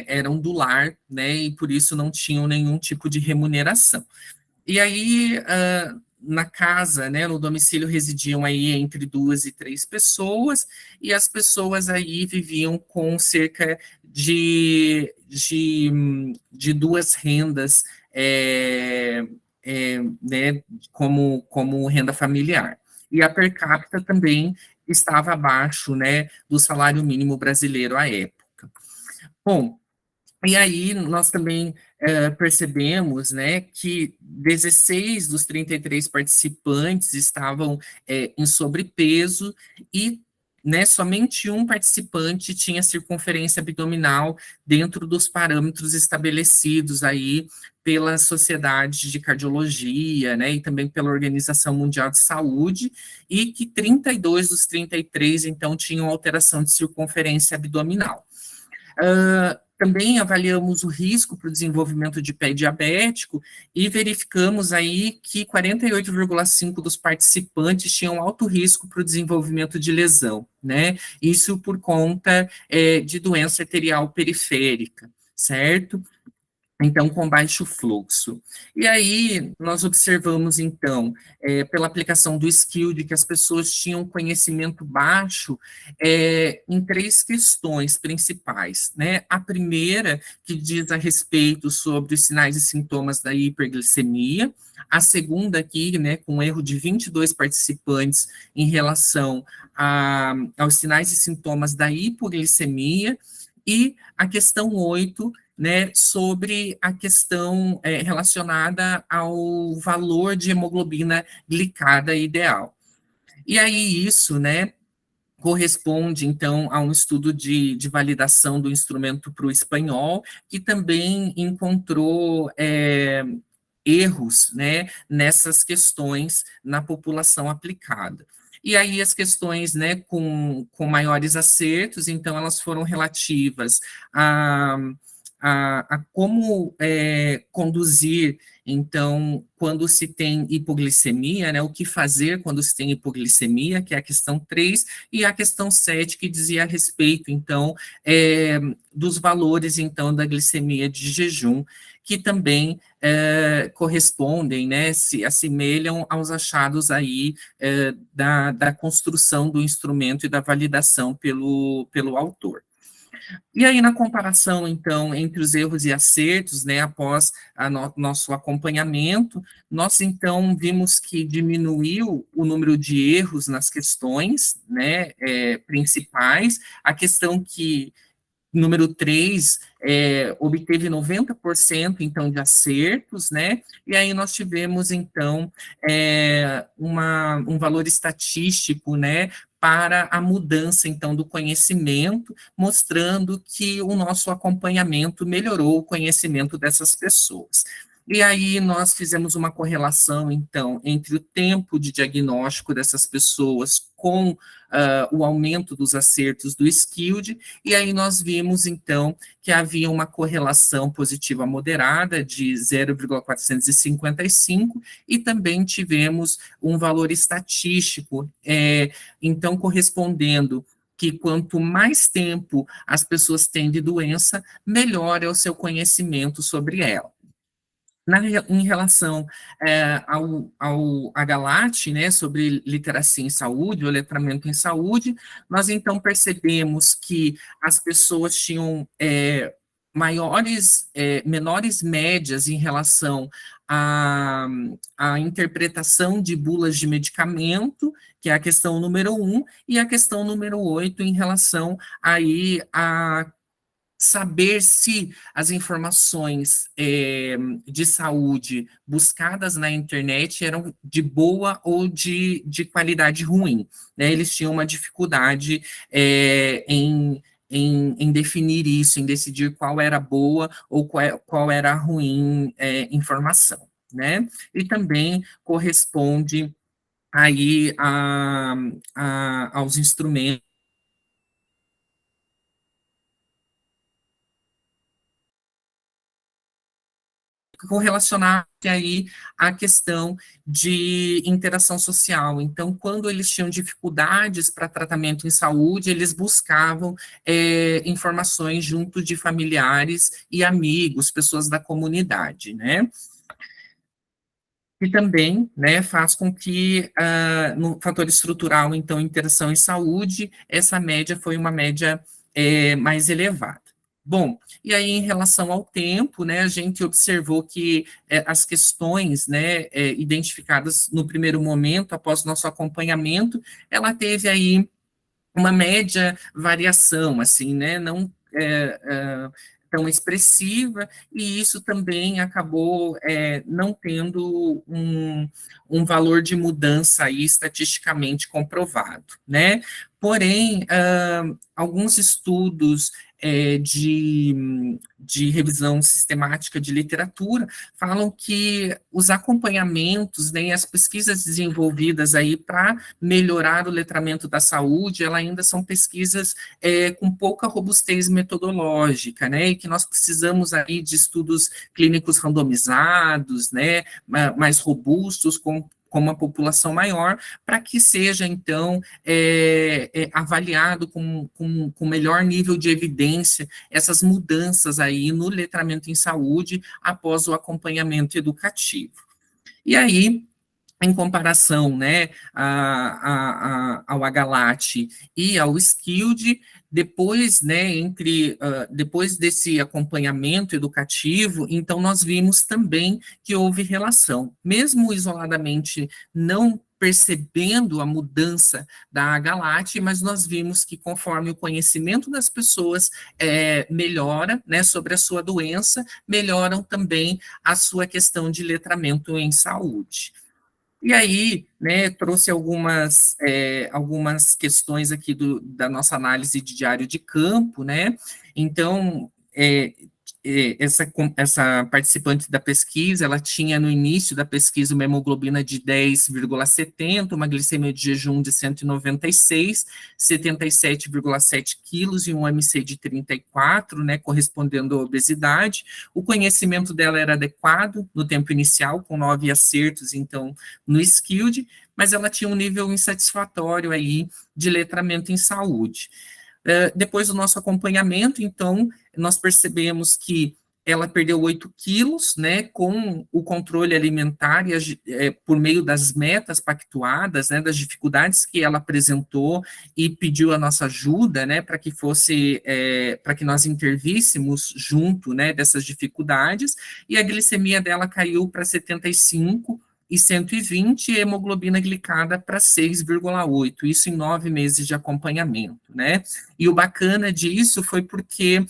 eram do lar, né, e por isso não tinham nenhum tipo de remuneração. E aí, na casa, né, no domicílio, residiam aí entre 2 e 3 pessoas, e as pessoas aí viviam com cerca de 2 rendas, né, como renda familiar. E a per capita também estava abaixo, né, do salário mínimo brasileiro à época. Bom, e aí nós também percebemos, né, que 16 dos 33 participantes estavam em sobrepeso e, né, somente um participante tinha circunferência abdominal dentro dos parâmetros estabelecidos aí pela Sociedade de Cardiologia, né, e também pela Organização Mundial de Saúde, e que 32 dos 33, então, tinham alteração de circunferência abdominal. Também avaliamos o risco para o desenvolvimento de pé diabético e verificamos aí que 48,5% dos participantes tinham alto risco para o desenvolvimento de lesão, né? Isso por conta de doença arterial periférica, certo? Então, com baixo fluxo. E aí, nós observamos, então, pela aplicação do skill, de que as pessoas tinham conhecimento baixo em 3 questões principais, né? A primeira, que diz a respeito sobre os sinais e sintomas da hiperglicemia. A segunda aqui, né, com erro de 22 participantes em relação aos sinais e sintomas da hipoglicemia. E a questão 8, né, sobre a questão relacionada ao valor de hemoglobina glicada ideal. E aí isso, né, corresponde, então, a um estudo de validação do instrumento para o espanhol, que também encontrou erros, né, nessas questões na população aplicada. E aí as questões, né, com maiores acertos, então elas foram relativas a como conduzir, então, quando se tem hipoglicemia, né, o que fazer quando se tem hipoglicemia, que é a questão 3, e a questão 7, que dizia a respeito, então, dos valores, então, da glicemia de jejum, que também correspondem, né, se assemelham aos achados aí da construção do instrumento e da validação pelo autor. E aí, na comparação, então, entre os erros e acertos, né, após nosso acompanhamento, nós, então, vimos que diminuiu o número de erros nas questões, né, principais, a questão que número 3, obteve 90%, então, de acertos, né, e aí nós tivemos, então, um valor estatístico, né, para a mudança, então, do conhecimento, mostrando que o nosso acompanhamento melhorou o conhecimento dessas pessoas. E aí nós fizemos uma correlação, então, entre o tempo de diagnóstico dessas pessoas com o aumento dos acertos do Skilled, e aí nós vimos, então, que havia uma correlação positiva moderada de 0,455, e também tivemos um valor estatístico, então, correspondendo que quanto mais tempo as pessoas têm de doença, melhor é o seu conhecimento sobre ela. Em relação a Galat, né, sobre literacia em saúde, o letramento em saúde, nós então percebemos que as pessoas tinham menores médias em relação à interpretação de bulas de medicamento, que é a questão número 1, e a questão número 8 em relação aí a saber se as informações de saúde buscadas na internet eram de boa ou de qualidade ruim, né? Eles tinham uma dificuldade em definir isso, em decidir qual era boa ou qual era a ruim informação, né? E também corresponde aí aos instrumentos correlacionar aí a questão de interação social. Então, quando eles tinham dificuldades para tratamento em saúde, eles buscavam informações junto de familiares e amigos, pessoas da comunidade, né? E também, né, faz com que, no fator estrutural, então, interação e saúde, essa média foi uma média mais elevada. Bom, e aí em relação ao tempo, né, a gente observou que as questões, né, identificadas no primeiro momento, após nosso acompanhamento, ela teve aí uma média variação, assim, né, não tão expressiva, e isso também acabou não tendo um valor de mudança aí estatisticamente comprovado, né? Porém, alguns estudos de revisão sistemática de literatura falam que os acompanhamentos, né, e as pesquisas desenvolvidas aí para melhorar o letramento da saúde, elas ainda são pesquisas com pouca robustez metodológica, né, e que nós precisamos aí de estudos clínicos randomizados, né, mais robustos, com uma população maior, para que seja, então, avaliado com melhor nível de evidência essas mudanças aí no letramento em saúde após o acompanhamento educativo. E aí, em comparação, né, ao Agalate e ao Skilled, depois, né, depois desse acompanhamento educativo, então nós vimos também que houve relação, mesmo isoladamente não percebendo a mudança da Agalate, mas nós vimos que conforme o conhecimento das pessoas melhora, né, sobre a sua doença, melhoram também a sua questão de letramento em saúde. E aí, né, trouxe algumas questões aqui da nossa análise de diário de campo, né? Então, essa participante da pesquisa, ela tinha no início da pesquisa uma hemoglobina de 10,70, uma glicemia de jejum de 196, 77,7 quilos e um MC de 34, né, correspondendo à obesidade. O conhecimento dela era adequado no tempo inicial, com 9 acertos, então, no Skilled, mas ela tinha um nível insatisfatório aí de letramento em saúde. Depois do nosso acompanhamento, então, nós percebemos que ela perdeu 8 quilos, né, com o controle alimentar e por meio das metas pactuadas, né, das dificuldades que ela apresentou e pediu a nossa ajuda, né, para que para que nós intervíssemos junto, né, dessas dificuldades, e a glicemia dela caiu para 75 e 120, e hemoglobina glicada para 6,8, isso em 9 meses de acompanhamento, né? E o bacana disso foi porque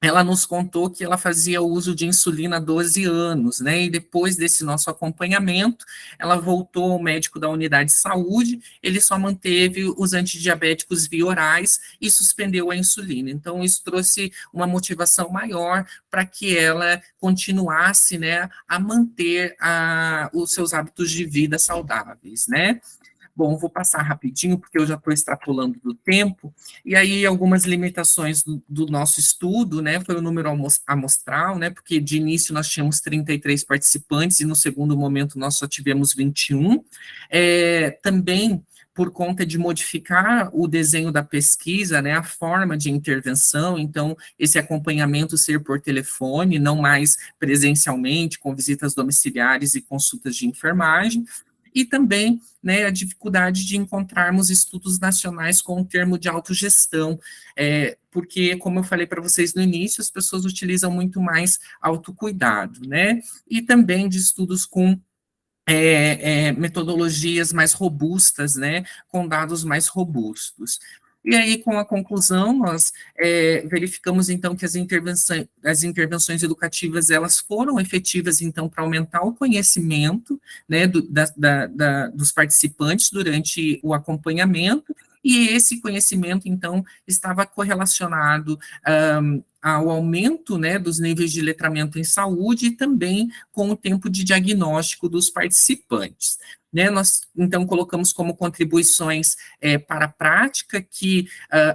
ela nos contou que ela fazia uso de insulina há 12 anos, né? E depois desse nosso acompanhamento, ela voltou ao médico da unidade de saúde, ele só manteve os antidiabéticos via orais e suspendeu a insulina. Então, isso trouxe uma motivação maior para que ela continuasse, né, a manter os seus hábitos de vida saudáveis, né? Bom, vou passar rapidinho, porque eu já estou extrapolando do tempo, e aí algumas limitações do nosso estudo, né, foi o número amostral, né, porque de início nós tínhamos 33 participantes, e no segundo momento nós só tivemos 21, também por conta de modificar o desenho da pesquisa, né, a forma de intervenção, então esse acompanhamento ser por telefone, não mais presencialmente, com visitas domiciliares e consultas de enfermagem, e também, né, a dificuldade de encontrarmos estudos nacionais com o termo de autogestão, porque, como eu falei para vocês no início, as pessoas utilizam muito mais autocuidado, né, e também de estudos com metodologias mais robustas, né, com dados mais robustos. E aí, com a conclusão, nós verificamos, então, que as intervenções educativas, elas foram efetivas, então, para aumentar o conhecimento, né, dos participantes durante o acompanhamento, e esse conhecimento, então, estava correlacionado ao aumento, né, dos níveis de letramento em saúde e também com o tempo de diagnóstico dos participantes. Né, nós, então, colocamos como contribuições para a prática que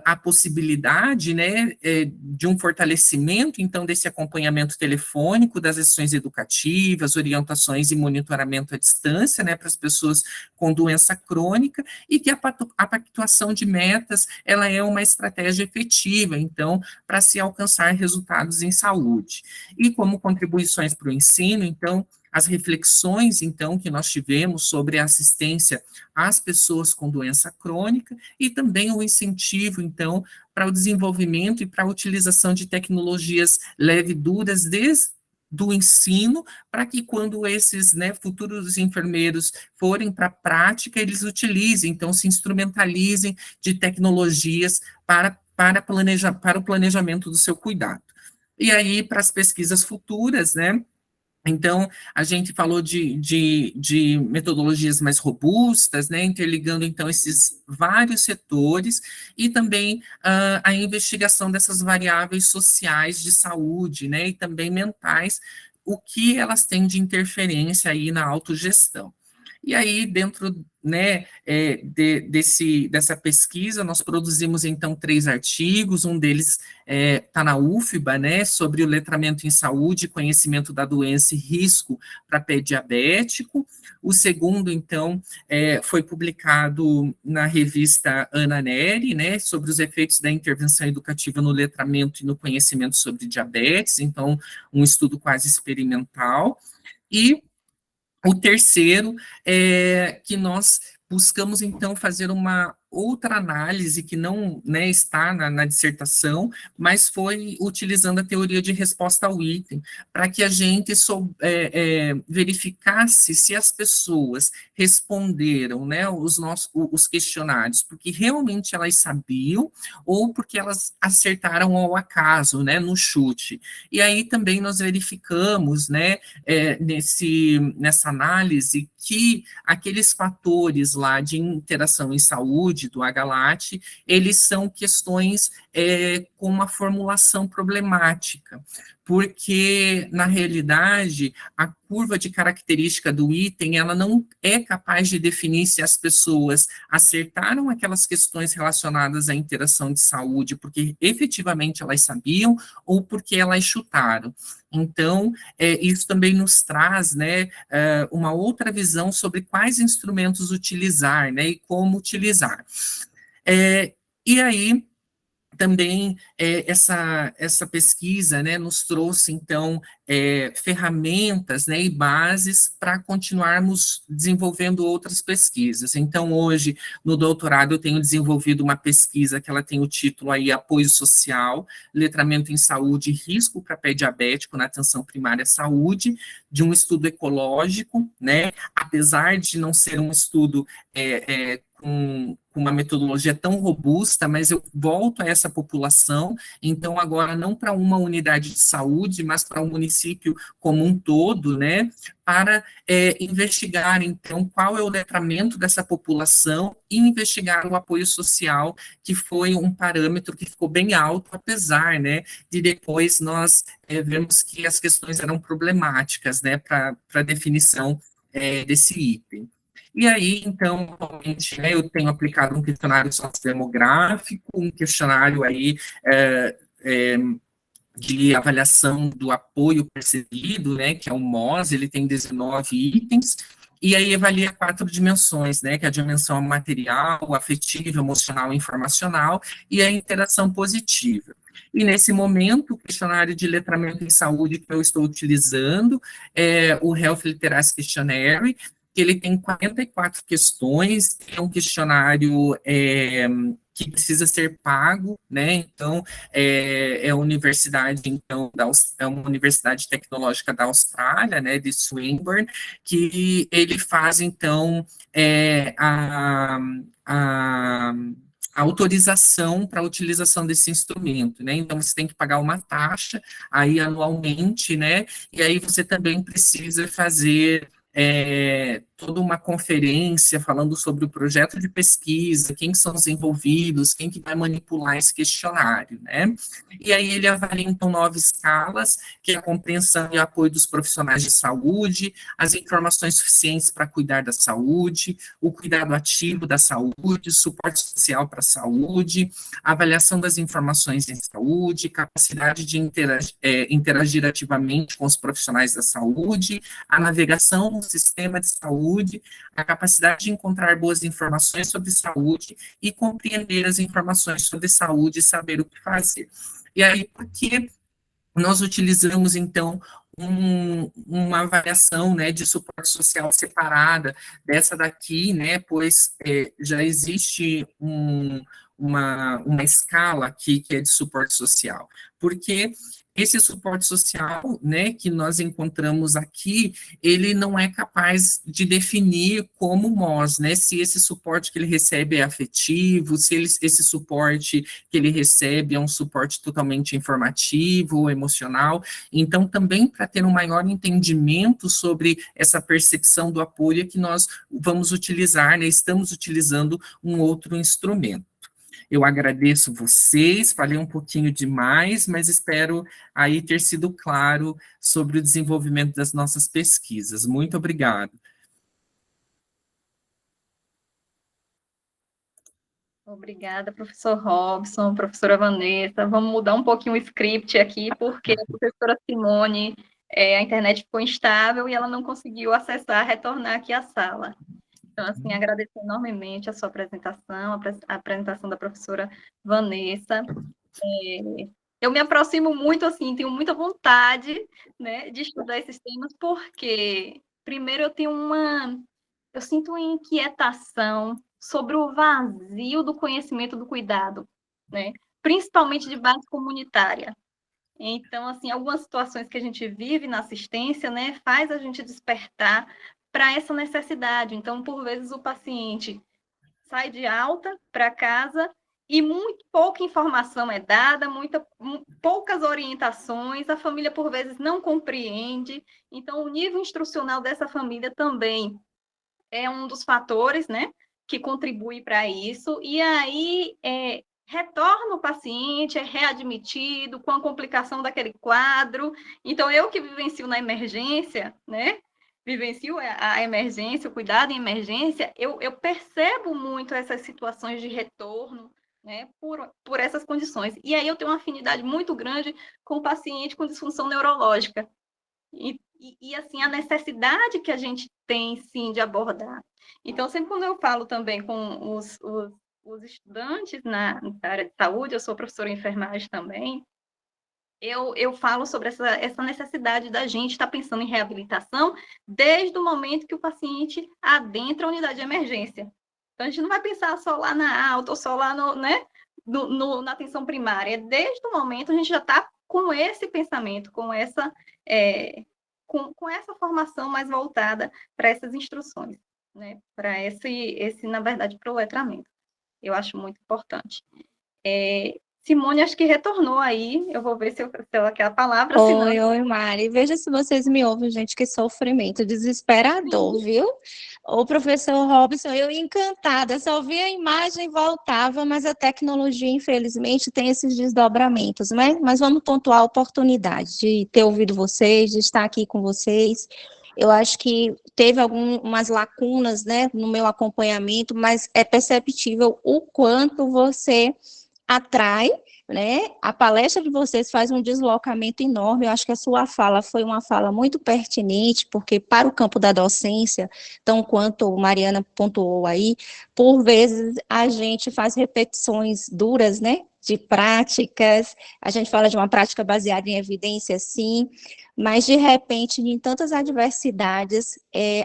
a possibilidade, né, de um fortalecimento, então, desse acompanhamento telefônico das sessões educativas, orientações e monitoramento à distância, né, para as pessoas com doença crônica, e que a pactuação de metas, ela é uma estratégia efetiva, então, para se alcançar resultados em saúde. E como contribuições para o ensino, então, as reflexões, então, que nós tivemos sobre a assistência às pessoas com doença crônica e também o incentivo, então, para o desenvolvimento e para a utilização de tecnologias leve-duras desde do ensino, para que quando esses, né, futuros enfermeiros forem para a prática, eles utilizem, então, se instrumentalizem de tecnologias para o planejamento do seu cuidado. E aí, para as pesquisas futuras, né, então, a gente falou de metodologias mais robustas, né, interligando, então, esses vários setores, e também a investigação dessas variáveis sociais de saúde, né, e também mentais, o que elas têm de interferência aí na autogestão. E aí, dentro, né, dessa pesquisa, nós produzimos, então, 3 artigos, um deles está na UFBA, né, sobre o letramento em saúde, conhecimento da doença e risco para pé diabético. O segundo, então, foi publicado na revista Ana Neri, né, sobre os efeitos da intervenção educativa no letramento e no conhecimento sobre diabetes, então, um estudo quase experimental. E o terceiro é que nós buscamos, então, fazer uma outra análise que não, né, está na dissertação, mas foi utilizando a teoria de resposta ao item, para que a gente verificasse se as pessoas responderam, né, os questionários, porque realmente elas sabiam, ou porque elas acertaram ao acaso, né, no chute. E aí também nós verificamos, né, nessa análise, que aqueles fatores lá de interação em saúde do H-LAT, eles são questões com uma formulação problemática, porque, na realidade, a curva de característica do item, ela não é capaz de definir se as pessoas acertaram aquelas questões relacionadas à interação de saúde, porque efetivamente elas sabiam, ou porque elas chutaram. Então, isso também nos traz, né, uma outra visão sobre quais instrumentos utilizar, né, e como utilizar. E aí, também essa pesquisa, né, nos trouxe, então, ferramentas, né, e bases para continuarmos desenvolvendo outras pesquisas. Então, hoje, no doutorado, eu tenho desenvolvido uma pesquisa que ela tem o título aí, Apoio Social, Letramento em Saúde e Risco para Pé Diabético na Atenção Primária à Saúde, de um estudo ecológico, né, apesar de não ser um estudo com uma metodologia tão robusta, mas eu volto a essa população, então agora não para uma unidade de saúde, mas para o município como um todo, né, para investigar, então, qual é o letramento dessa população e investigar o apoio social, que foi um parâmetro que ficou bem alto, apesar, né, de depois nós vemos que as questões eram problemáticas, né, para a definição desse item. E aí, então, atualmente, né, eu tenho aplicado um questionário sociodemográfico, um questionário aí de avaliação do apoio percebido, né, que é o MOS, ele tem 19 itens, e aí avalia 4 dimensões, né, que é a dimensão material, afetiva, emocional e informacional, e a interação positiva. E nesse momento, o questionário de letramento em saúde que eu estou utilizando é o Health Literacy Questionnaire, que ele tem 44 questões, é um questionário que precisa ser pago, né, então, a universidade, então, é uma universidade tecnológica da Austrália, né, de Swinburne, que ele faz, então, a autorização para a utilização desse instrumento, né? Então, você tem que pagar uma taxa aí anualmente, né? E aí você também precisa fazer toda uma conferência falando sobre o projeto de pesquisa, quem são os envolvidos, quem que vai manipular esse questionário, né? E aí ele avalia, então, 9 escalas, que é a compreensão e apoio dos profissionais de saúde, as informações suficientes para cuidar da saúde, o cuidado ativo da saúde, suporte social para a saúde, avaliação das informações em saúde, capacidade de interagir ativamente com os profissionais da saúde, a navegação no sistema de saúde, a capacidade de encontrar boas informações sobre saúde e compreender as informações sobre saúde e saber o que fazer. E aí, por que nós utilizamos, então, uma avaliação, né, de suporte social separada dessa daqui, né, pois já existe uma escala aqui que é de suporte social, porque esse suporte social, né, que nós encontramos aqui, ele não é capaz de definir como nós, né, se esse suporte que ele recebe é afetivo, se esse suporte que ele recebe é um suporte totalmente informativo ou emocional. Então, também para ter um maior entendimento sobre essa percepção do apoio é que nós vamos utilizar, né, estamos utilizando um outro instrumento. Eu agradeço vocês, falei um pouquinho demais, mas espero aí ter sido claro sobre o desenvolvimento das nossas pesquisas. Muito obrigado. Obrigada, professor Robson, professora Vanessa. Vamos mudar um pouquinho o script aqui, porque a professora Simone, a internet ficou instável e ela não conseguiu acessar, retornar aqui à sala. Então, assim, agradeço enormemente a sua apresentação, a apresentação da professora Vanessa. Eu me aproximo muito, assim, tenho muita vontade, né, de estudar esses temas, porque, primeiro, eu sinto uma inquietação sobre o vazio do conhecimento do cuidado, né, principalmente de base comunitária. Então, assim, algumas situações que a gente vive na assistência, né, faz a gente despertar para essa necessidade. Então, por vezes, o paciente sai de alta para casa e muito pouca informação é dada, poucas orientações, a família, por vezes, não compreende. Então, o nível instrucional dessa família também é um dos fatores, né, que contribui para isso. E aí, retorna o paciente, é readmitido com a complicação daquele quadro. Então, eu que vivencio na emergência, né, vivencio a emergência, o cuidado em emergência, eu percebo muito essas situações de retorno, né, por essas condições. E aí eu tenho uma afinidade muito grande com o paciente com disfunção neurológica. E assim, a necessidade que a gente tem, sim, de abordar. Então, sempre quando eu falo também com os estudantes na área de saúde, eu sou professora de enfermagem também, eu falo sobre essa necessidade da gente estar pensando em reabilitação desde o momento que o paciente adentra a unidade de emergência. Então, a gente não vai pensar só lá na alta ou só lá na atenção primária. Desde o momento, a gente já está com esse pensamento, com essa formação mais voltada para essas instruções, né? Para na verdade, para o letramento. Eu acho muito importante. Simone, acho que retornou aí. Eu vou ver se ela quer a palavra. Oi, Mari. Veja se vocês me ouvem, gente, que sofrimento desesperador, viu? O professor Robson, eu encantada, só via a imagem e voltava, mas a tecnologia, infelizmente, tem esses desdobramentos, né? Mas vamos pontuar a oportunidade de ter ouvido vocês, de estar aqui com vocês. Eu acho que teve algumas lacunas, né, no meu acompanhamento, mas é perceptível o quanto você atrai, né? A palestra de vocês faz um deslocamento enorme. Eu acho que a sua fala foi uma fala muito pertinente, porque para o campo da docência, tão quanto Mariana pontuou aí, por vezes a gente faz repetições duras, né? De práticas, a gente fala de uma prática baseada em evidência, sim, mas de repente, em tantas adversidades,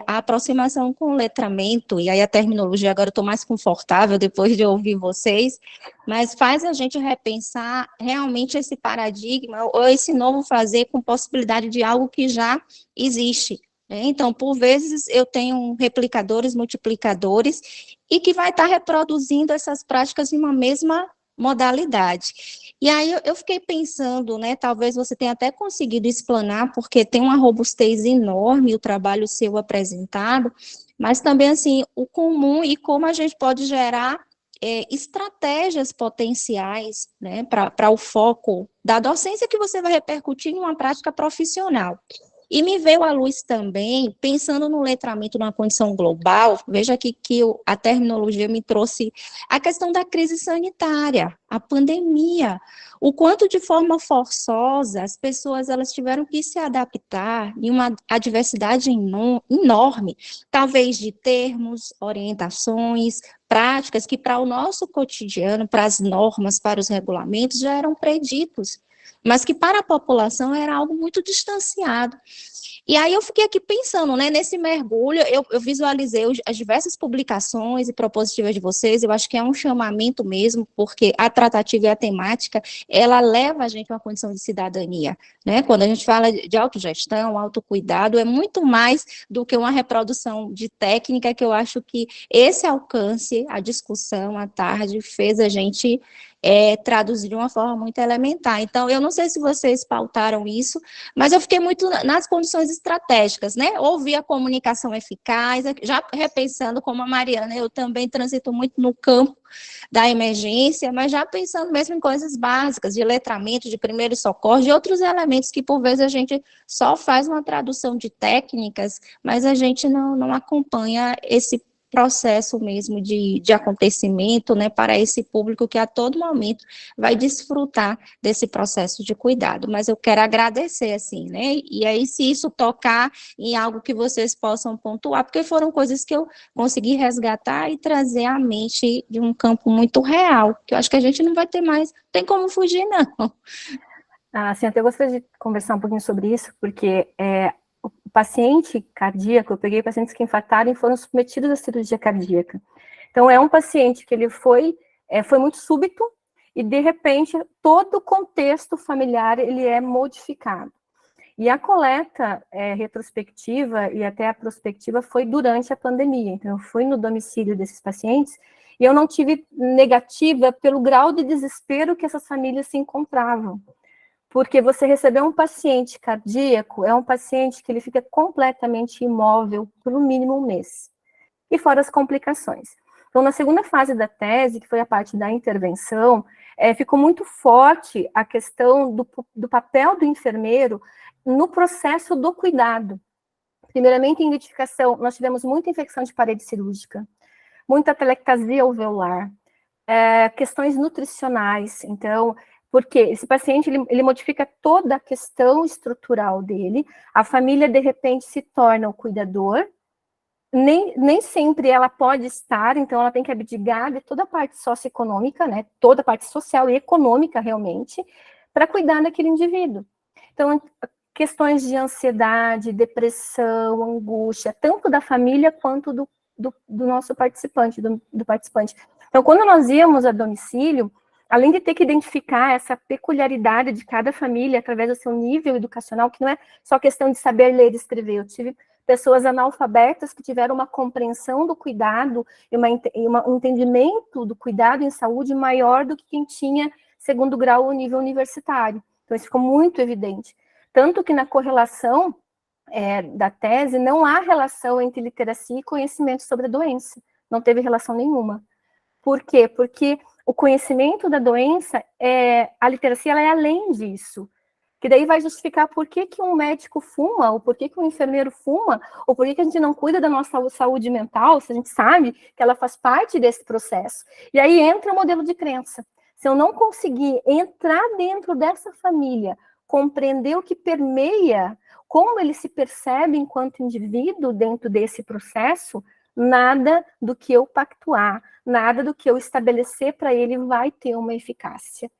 a aproximação com o letramento, e aí a terminologia agora eu estou mais confortável depois de ouvir vocês, mas faz a gente repensar realmente esse paradigma, ou esse novo fazer com possibilidade de algo que já existe, né? Então, por vezes, eu tenho replicadores, multiplicadores, e que vai estar reproduzindo essas práticas em uma mesma modalidade. E aí eu fiquei pensando, né, talvez você tenha até conseguido explanar, porque tem uma robustez enorme o trabalho seu apresentado, mas também, assim, o comum e como a gente pode gerar estratégias potenciais, né, para o foco da docência que você vai repercutir em uma prática profissional. E me veio à luz também, pensando no letramento numa condição global, veja aqui que a terminologia me trouxe a questão da crise sanitária, a pandemia, o quanto de forma forçosa as pessoas elas tiveram que se adaptar em uma adversidade enorme, talvez de termos, orientações, práticas que para o nosso cotidiano, para as normas, para os regulamentos, já eram preditos, mas que para a população era algo muito distanciado. E aí eu fiquei aqui pensando, né, nesse mergulho, eu visualizei as diversas publicações e propositivas de vocês, eu acho que é um chamamento mesmo, porque a tratativa e a temática, ela leva a gente a uma condição de cidadania, né, quando a gente fala de autogestão, autocuidado, é muito mais do que uma reprodução de técnica, que eu acho que esse alcance, a discussão à tarde, fez a gente traduzir de uma forma muito elementar. Então, eu não sei se vocês pautaram isso, mas eu fiquei muito nas condições estratégicas, né? Ouvir a comunicação eficaz, já repensando como a Mariana, eu também transito muito no campo da emergência, mas já pensando mesmo em coisas básicas, de letramento, de primeiros socorros, de outros elementos que, por vezes, a gente só faz uma tradução de técnicas, mas a gente não acompanha esse processo mesmo de acontecimento, né, para esse público que a todo momento vai desfrutar desse processo de cuidado, mas eu quero agradecer, assim, né, e aí se isso tocar em algo que vocês possam pontuar, porque foram coisas que eu consegui resgatar e trazer à mente de um campo muito real, que eu acho que a gente não vai ter mais, não tem como fugir, não. Assim, até gostaria de conversar um pouquinho sobre isso, porque o paciente cardíaco, eu peguei pacientes que infartaram e foram submetidos à cirurgia cardíaca. Então, é um paciente que ele foi muito súbito e, de repente, todo o contexto familiar, ele é modificado. E a coleta retrospectiva e até a prospectiva foi durante a pandemia. Então, eu fui no domicílio desses pacientes e eu não tive negativa pelo grau de desespero que essas famílias se encontravam. Porque você receber um paciente cardíaco é um paciente que ele fica completamente imóvel por no mínimo um mês. E fora as complicações. Então, na segunda fase da tese, que foi a parte da intervenção, ficou muito forte a questão do papel do enfermeiro no processo do cuidado. Primeiramente, em identificação, nós tivemos muita infecção de parede cirúrgica, muita telectasia alveolar, questões nutricionais, então, porque esse paciente, ele modifica toda a questão estrutural dele, a família, de repente, se torna o cuidador, nem sempre ela pode estar, então ela tem que abdicar de toda a parte socioeconômica, né, toda a parte social e econômica, realmente, para cuidar daquele indivíduo. Então, questões de ansiedade, depressão, angústia, tanto da família quanto do nosso participante, do participante. Então, quando nós íamos a domicílio, além de ter que identificar essa peculiaridade de cada família através do seu nível educacional, que não é só questão de saber ler e escrever, eu tive pessoas analfabetas que tiveram uma compreensão do cuidado e um entendimento do cuidado em saúde maior do que quem tinha segundo grau ou nível universitário. Então, isso ficou muito evidente. Tanto que na correlação da tese, não há relação entre literacia e conhecimento sobre a doença. Não teve relação nenhuma. Por quê? Porque o conhecimento da doença, a literacia, ela é além disso. Que daí vai justificar por que um médico fuma, ou por que um enfermeiro fuma, ou por que a gente não cuida da nossa saúde mental, se a gente sabe que ela faz parte desse processo. E aí entra o modelo de crença. Se eu não conseguir entrar dentro dessa família, compreender o que permeia, como ele se percebe enquanto indivíduo dentro desse processo, nada do que eu pactuar, nada do que eu estabelecer para ele vai ter uma eficácia.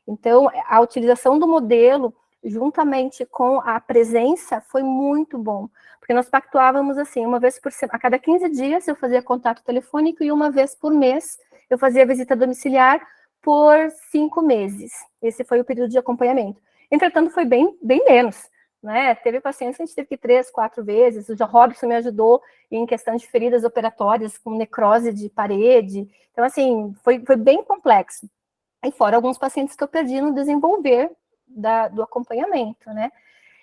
Então, a utilização do modelo, juntamente com a presença, foi muito bom, porque nós pactuávamos assim, uma vez por semana, a cada 15 dias eu fazia contato telefônico e uma vez por mês eu fazia visita domiciliar por 5 meses. Esse foi o período de acompanhamento. Entretanto, foi bem menos. né? Teve pacientes que a gente teve que ir 3, 4 vezes. O Robson me ajudou em questão de feridas operatórias com necrose de parede. Então, assim, foi bem complexo. E fora alguns pacientes que eu perdi no desenvolver do acompanhamento, né?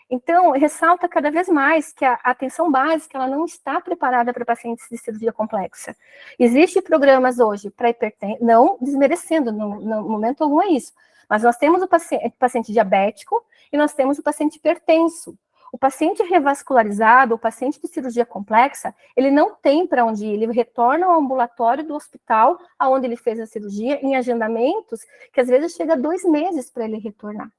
Então, ressalta cada vez mais que a atenção básica ela não está preparada para pacientes de cirurgia complexa. Existem programas hoje para hipertensão, não desmerecendo, no momento algum é isso, mas nós temos o paciente diabético e nós temos o paciente hipertenso. O paciente revascularizado, o paciente de cirurgia complexa, ele não tem para onde ir, ele retorna ao ambulatório do hospital aonde ele fez a cirurgia, em agendamentos que às vezes chega a 2 meses para ele retornar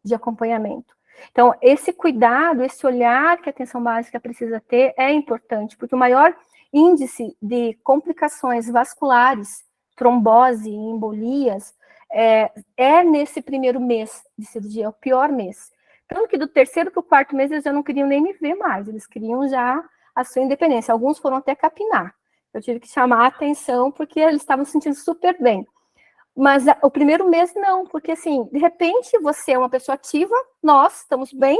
de acompanhamento. Então, esse cuidado, esse olhar que a atenção básica precisa ter é importante, porque o maior índice de complicações vasculares, trombose e embolias, é nesse primeiro mês de cirurgia, é o pior mês. Tanto que do 3º para o 4º mês eles já não queriam nem me ver mais, eles queriam já a sua independência. Alguns foram até capinar. Eu tive que chamar a atenção porque eles estavam se sentindo super bem. Mas o primeiro mês não, porque assim, de repente você é uma pessoa ativa, nós estamos bem,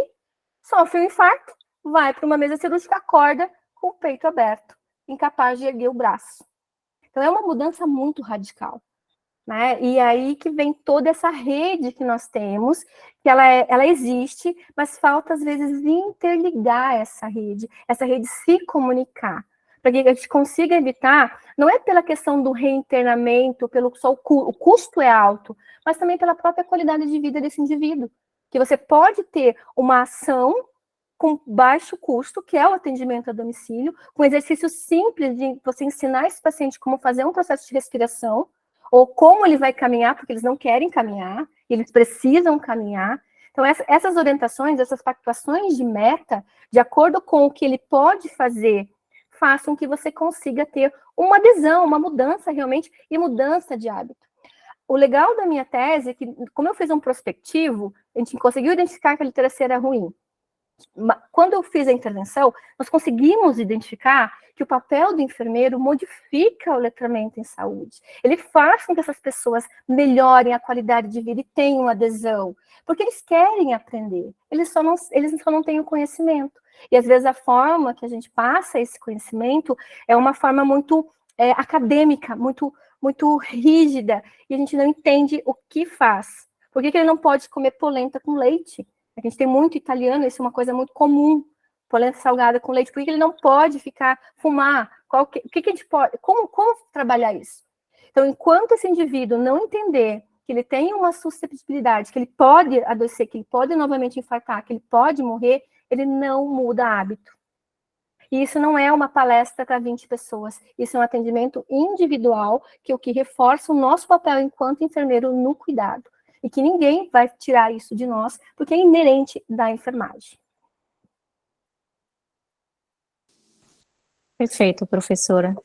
sofre um infarto, vai para uma mesa cirúrgica, acorda com o peito aberto, incapaz de erguer o braço. Então é uma mudança muito radical, né? E aí que vem toda essa rede que nós temos, que ela existe, mas falta às vezes interligar essa rede se comunicar, para que a gente consiga evitar, não é pela questão do reinternamento, pelo só o custo é alto, mas também pela própria qualidade de vida desse indivíduo, que você pode ter uma ação com baixo custo, que é o atendimento a domicílio, com exercícios simples de você ensinar esse paciente como fazer um processo de respiração, ou como ele vai caminhar, porque eles não querem caminhar, eles precisam caminhar. Então, essas orientações, essas pactuações de meta, de acordo com o que ele pode fazer, façam que você consiga ter uma adesão, uma mudança realmente, e mudança de hábito. O legal da minha tese é que, como eu fiz um prospectivo, a gente conseguiu identificar que a literacia era ruim. Quando eu fiz a intervenção, nós conseguimos identificar que o papel do enfermeiro modifica o letramento em saúde. Ele faz com que essas pessoas melhorem a qualidade de vida e tenham adesão, porque eles querem aprender, eles só não têm o conhecimento. E às vezes a forma que a gente passa esse conhecimento é uma forma muito acadêmica, muito rígida, e a gente não entende o que faz. Por que ele não pode comer polenta com leite? A gente tem muito italiano, isso é uma coisa muito comum, polenta salgada com leite. Por que ele não pode fumar? O que a gente pode, como trabalhar isso? Então, enquanto esse indivíduo não entender que ele tem uma suscetibilidade, que ele pode adoecer, que ele pode novamente infartar, que ele pode morrer, ele não muda hábito. E isso não é uma palestra para 20 pessoas, isso é um atendimento individual, que é o que reforça o nosso papel enquanto enfermeiro no cuidado. E que ninguém vai tirar isso de nós, porque é inerente da enfermagem. Perfeito, professora.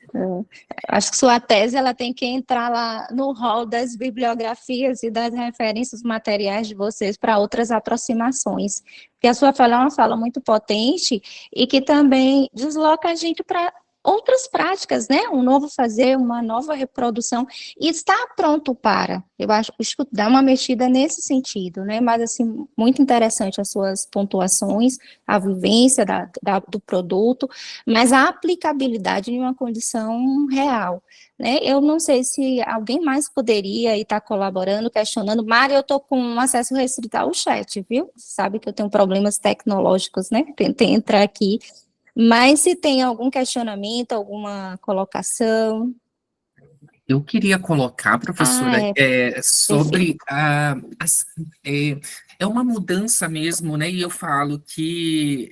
Acho que sua tese ela tem que entrar lá no rol das bibliografias e das referências materiais de vocês para outras aproximações. Porque a sua fala é uma fala muito potente e que também desloca a gente para outras práticas, né? Um novo fazer, uma nova reprodução, e está pronto para. Eu acho que dá uma mexida nesse sentido, né? Mas, assim, muito interessante as suas pontuações, a vivência do produto, mas a aplicabilidade em uma condição real, né? Eu não sei se alguém mais poderia estar colaborando, questionando. Mari, eu estou com um acesso restrito ao chat, viu? Sabe que eu tenho problemas tecnológicos, né? Tentei entrar aqui. Mas se tem algum questionamento, alguma colocação? Eu queria colocar, professora, sobre é uma mudança mesmo, né? E eu falo que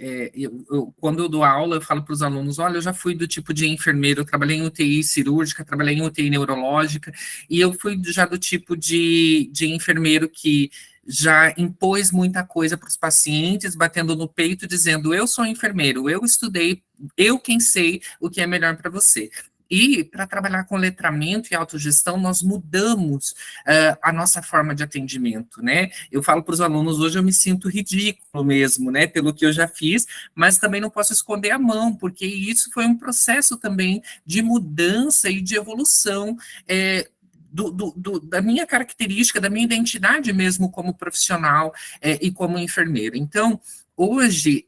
quando eu dou aula, eu falo para os alunos: olha, eu já fui do tipo de enfermeiro, eu trabalhei em UTI cirúrgica, trabalhei em UTI neurológica, e eu fui já do tipo de enfermeiro que já impôs muita coisa para os pacientes, batendo no peito, dizendo: eu sou enfermeiro, eu estudei, eu quem sei o que é melhor para você. E para trabalhar com letramento e autogestão, nós mudamos a nossa forma de atendimento, né? Eu falo para os alunos, hoje eu me sinto ridículo mesmo, né? Pelo que eu já fiz, mas também não posso esconder a mão, porque isso foi um processo também de mudança e de evolução da minha característica, da minha identidade mesmo como profissional e como enfermeiro. Então, hoje,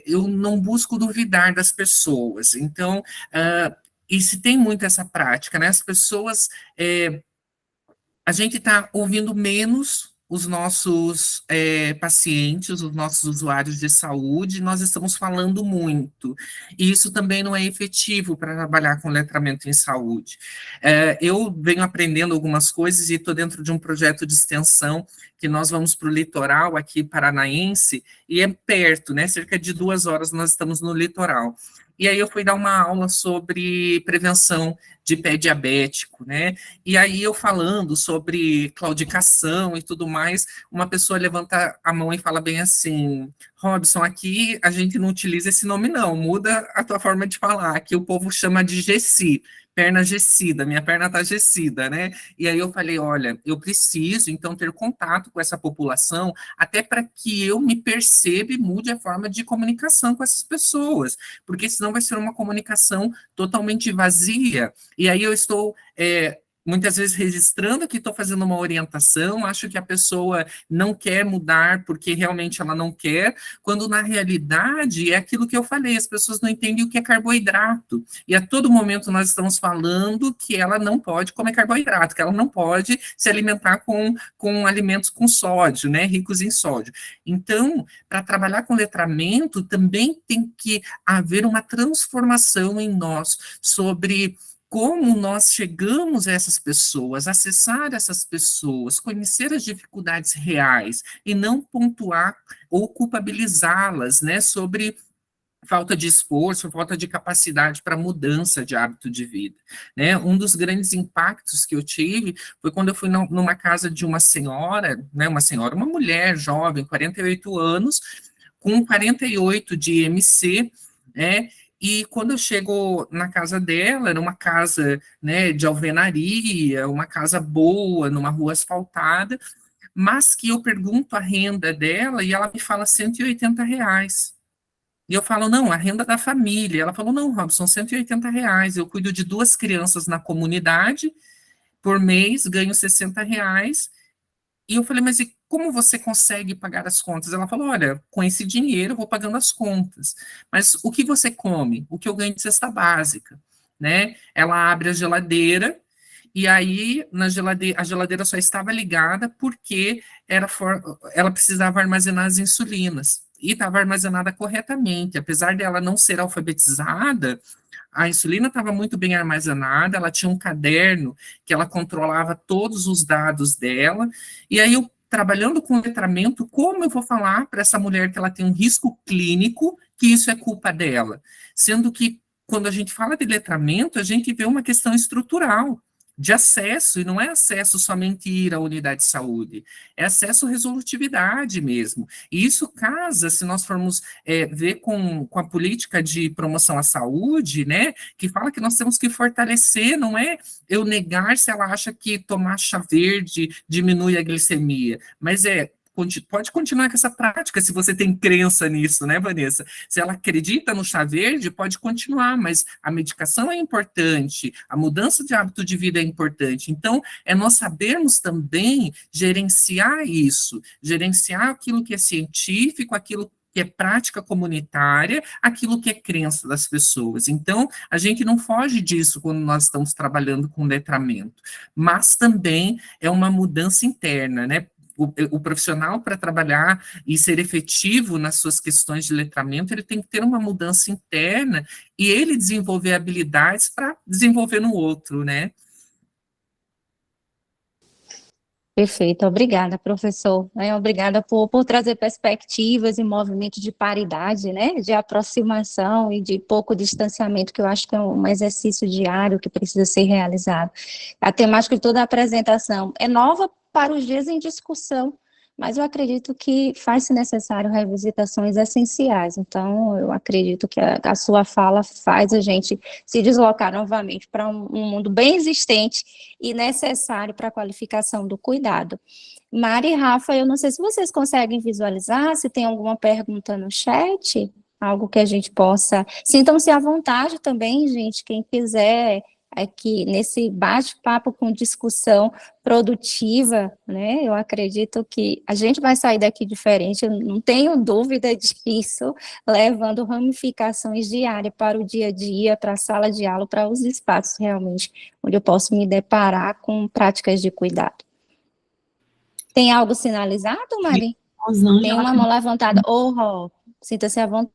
eu não busco duvidar das pessoas, então, e se tem muito essa prática, né? As pessoas, a gente está ouvindo menos os nossos pacientes, os nossos usuários de saúde, nós estamos falando muito, e isso também não é efetivo para trabalhar com letramento em saúde. Eu venho aprendendo algumas coisas e estou dentro de um projeto de extensão que nós vamos para o litoral aqui paranaense, e é perto, né, cerca de 2 horas nós estamos no litoral. E aí eu fui dar uma aula sobre prevenção de pé diabético, né? E aí eu falando sobre claudicação e tudo mais, uma pessoa levanta a mão e fala bem assim: Robson, aqui a gente não utiliza esse nome não, muda a tua forma de falar, aqui o povo chama de GECI, perna gessida, minha perna está gessida, né? E aí eu falei, olha, eu preciso, então, ter contato com essa população, até para que eu me perceba e mude a forma de comunicação com essas pessoas, porque senão vai ser uma comunicação totalmente vazia, e aí eu estou... muitas vezes registrando que estou fazendo uma orientação, acho que a pessoa não quer mudar porque realmente ela não quer, quando na realidade é aquilo que eu falei, as pessoas não entendem o que é carboidrato, e a todo momento nós estamos falando que ela não pode comer carboidrato, que ela não pode se alimentar com alimentos com sódio, né, ricos em sódio. Então, para trabalhar com letramento, também tem que haver uma transformação em nós sobre como nós chegamos a essas pessoas, acessar essas pessoas, conhecer as dificuldades reais e não pontuar ou culpabilizá-las, né, sobre falta de esforço, falta de capacidade para mudança de hábito de vida, né? Um dos grandes impactos que eu tive foi quando eu fui numa casa de uma senhora, né, uma mulher jovem, 48 anos, com 48 de IMC, né? E quando eu chego na casa dela, era uma casa, né, de alvenaria, uma casa boa, numa rua asfaltada, mas que eu pergunto a renda dela e ela me fala R$ 180. E eu falo, não, a renda da família. Ela falou, não, Robson, R$ 180. Eu cuido de 2 crianças na comunidade, por mês, ganho R$ 60. E eu falei, mas e como você consegue pagar as contas? Ela falou, olha, com esse dinheiro eu vou pagando as contas. Mas o que você come? O que eu ganho de cesta básica, né? Ela abre a geladeira, e aí a geladeira só estava ligada porque ela precisava armazenar as insulinas. E estava armazenada corretamente. Apesar dela não ser alfabetizada, a insulina estava muito bem armazenada, ela tinha um caderno que ela controlava todos os dados dela, e aí eu, trabalhando com letramento, como eu vou falar para essa mulher que ela tem um risco clínico, que isso é culpa dela? Sendo que, quando a gente fala de letramento, a gente vê uma questão estrutural, de acesso, e não é acesso somente ir à unidade de saúde, é acesso à resolutividade mesmo. E isso casa, se nós formos ver com a política de promoção à saúde, né, que fala que nós temos que fortalecer, não é eu negar se ela acha que tomar chá verde diminui a glicemia, mas pode continuar com essa prática, se você tem crença nisso, né, Vanessa? Se ela acredita no chá verde, pode continuar, mas a medicação é importante, a mudança de hábito de vida é importante. Então, é nós sabermos também gerenciar isso, gerenciar aquilo que é científico, aquilo que é prática comunitária, aquilo que é crença das pessoas. Então, a gente não foge disso quando nós estamos trabalhando com letramento, mas também é uma mudança interna, né? O profissional, para trabalhar e ser efetivo nas suas questões de letramento, ele tem que ter uma mudança interna e ele desenvolver habilidades para desenvolver no outro, né? Perfeito, obrigada, professor. Obrigada por trazer perspectivas e movimentos de paridade, né, de aproximação e de pouco distanciamento, que eu acho que é um exercício diário que precisa ser realizado. A temática de toda a apresentação é nova para os dias em discussão, mas eu acredito que faz-se necessário revisitações essenciais. Então, eu acredito que a sua fala faz a gente se deslocar novamente para um mundo bem existente e necessário para a qualificação do cuidado. Mari e Rafa, eu não sei se vocês conseguem visualizar, se tem alguma pergunta no chat, algo que a gente possa... Sintam-se à vontade também, gente, quem quiser aqui nesse bate-papo com discussão produtiva, né? Eu acredito que a gente vai sair daqui diferente, eu não tenho dúvida disso, levando ramificações diárias para o dia a dia, para a sala de aula, para os espaços realmente, onde eu posso me deparar com práticas de cuidado. Tem algo sinalizado, Mari? Tem uma mão levantada. Ró, sinta-se à vontade.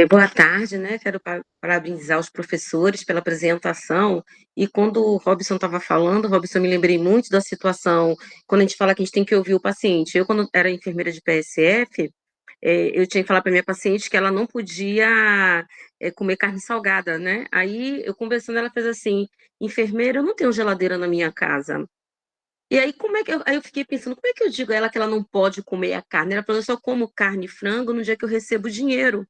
Boa tarde, né? Quero parabenizar os professores pela apresentação. E quando o Robson estava falando, Robson, eu me lembrei muito da situação, quando a gente fala que a gente tem que ouvir o paciente. Eu, quando era enfermeira de PSF, eu tinha que falar para minha paciente que ela não podia comer carne salgada, né? Aí, eu conversando, ela fez assim, enfermeira, eu não tenho geladeira na minha casa. E aí, aí eu fiquei pensando, como é que eu digo a ela que ela não pode comer a carne? Ela falou, eu só como carne e frango no dia que eu recebo dinheiro.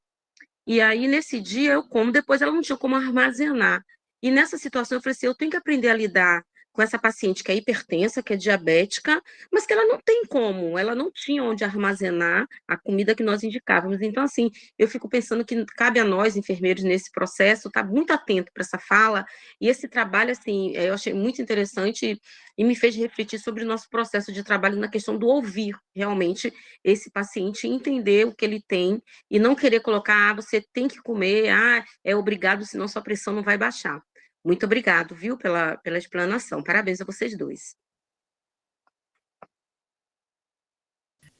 E aí, nesse dia, eu como, depois ela não tinha como armazenar. E nessa situação, eu falei assim, eu tenho que aprender a lidar com essa paciente que é hipertensa, que é diabética, mas que ela não tem como, ela não tinha onde armazenar a comida que nós indicávamos. Então, assim, eu fico pensando que cabe a nós, enfermeiros, nesse processo, estar muito atento para essa fala, e esse trabalho, assim, eu achei muito interessante e me fez refletir sobre o nosso processo de trabalho na questão do ouvir, realmente, esse paciente, entender o que ele tem, e não querer colocar, você tem que comer, é obrigado, senão sua pressão não vai baixar. Muito obrigado, viu, pela explanação. Parabéns a vocês dois.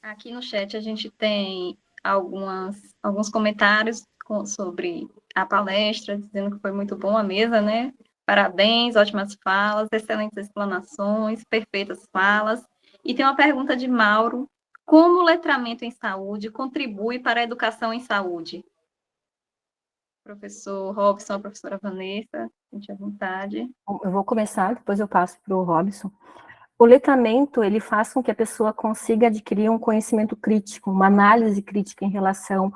Aqui no chat a gente tem alguns comentários sobre a palestra, dizendo que foi muito bom a mesa, né? Parabéns, ótimas falas, excelentes explanações, perfeitas falas. E tem uma pergunta de Mauro: como o letramento em saúde contribui para a educação em saúde? Professor Robson, a professora Vanessa, sente à vontade. Eu vou começar, depois eu passo para o Robson. O letramento, ele faz com que a pessoa consiga adquirir um conhecimento crítico, uma análise crítica em relação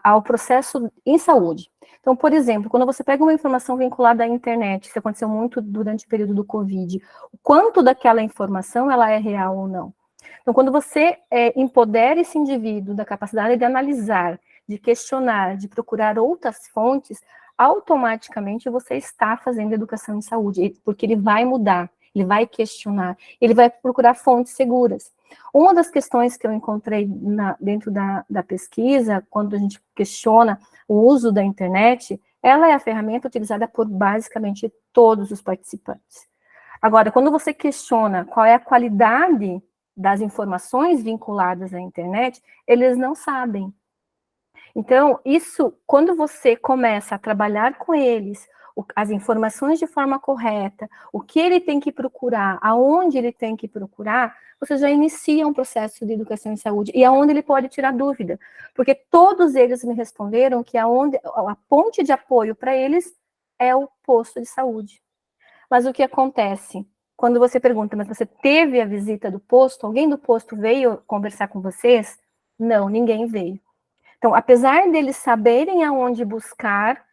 ao processo em saúde. Então, por exemplo, quando você pega uma informação vinculada à internet, isso aconteceu muito durante o período do Covid, o quanto daquela informação ela é real ou não. Então, quando você empodera esse indivíduo da capacidade de analisar, de questionar, de procurar outras fontes, automaticamente você está fazendo educação em saúde, porque ele vai mudar, ele vai questionar, ele vai procurar fontes seguras. Uma das questões que eu encontrei dentro da pesquisa, quando a gente questiona o uso da internet, ela é a ferramenta utilizada por basicamente todos os participantes. Agora, quando você questiona qual é a qualidade das informações vinculadas à internet, eles não sabem. Então, isso, quando você começa a trabalhar com eles, as informações de forma correta, o que ele tem que procurar, aonde ele tem que procurar, você já inicia um processo de educação em saúde, e aonde ele pode tirar dúvida, porque todos eles me responderam que a ponte de apoio para eles é o posto de saúde. Mas o que acontece? Quando você pergunta, mas você teve a visita do posto? Alguém do posto veio conversar com vocês? Não, ninguém veio. Então, apesar deles saberem aonde buscar,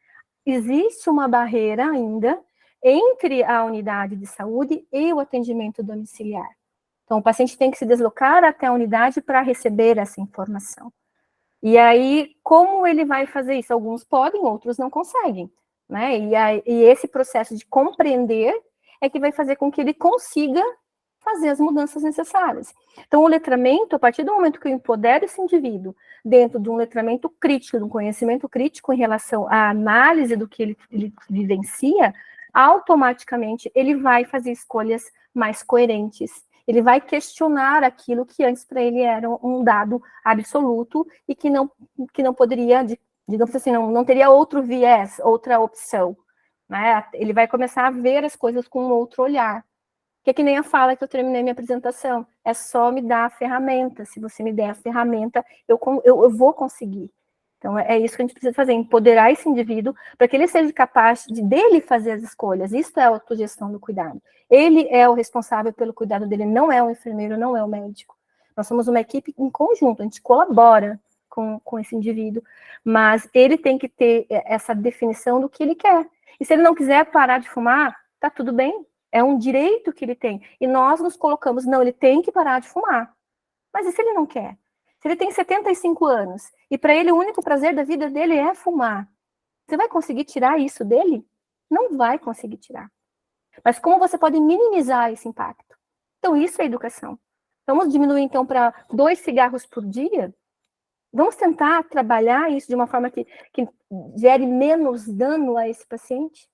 existe uma barreira ainda entre a unidade de saúde e o atendimento domiciliar. Então, o paciente tem que se deslocar até a unidade para receber essa informação. E aí, como ele vai fazer isso? Alguns podem, outros não conseguem, né? E esse processo de compreender é que vai fazer com que ele consiga fazer as mudanças necessárias. Então, o letramento, a partir do momento que eu empodero esse indivíduo dentro de um letramento crítico, de um conhecimento crítico em relação à análise do que ele vivencia, automaticamente ele vai fazer escolhas mais coerentes. Ele vai questionar aquilo que antes para ele era um dado absoluto e que não poderia, digamos assim, não teria outro viés, outra opção, né? Ele vai começar a ver as coisas com um outro olhar. Que é que nem a fala que eu terminei minha apresentação, é só me dar a ferramenta, se você me der a ferramenta, eu vou conseguir. Então, é isso que a gente precisa fazer, empoderar esse indivíduo, para que ele seja capaz dele fazer as escolhas. Isso é a autogestão do cuidado. Ele é o responsável pelo cuidado dele, não é o enfermeiro, não é o médico. Nós somos uma equipe em conjunto, a gente colabora com esse indivíduo, mas ele tem que ter essa definição do que ele quer. E se ele não quiser parar de fumar, tá tudo bem, é um direito que ele tem. E nós nos colocamos, não, ele tem que parar de fumar. Mas e se ele não quer? Se ele tem 75 anos, e para ele o único prazer da vida dele é fumar, Você vai conseguir tirar isso dele? Não vai conseguir tirar. Mas como você pode minimizar esse impacto? Então, isso é educação. Vamos diminuir, então, para 2 cigarros por dia? Vamos tentar trabalhar isso de uma forma que gere menos dano a esse paciente?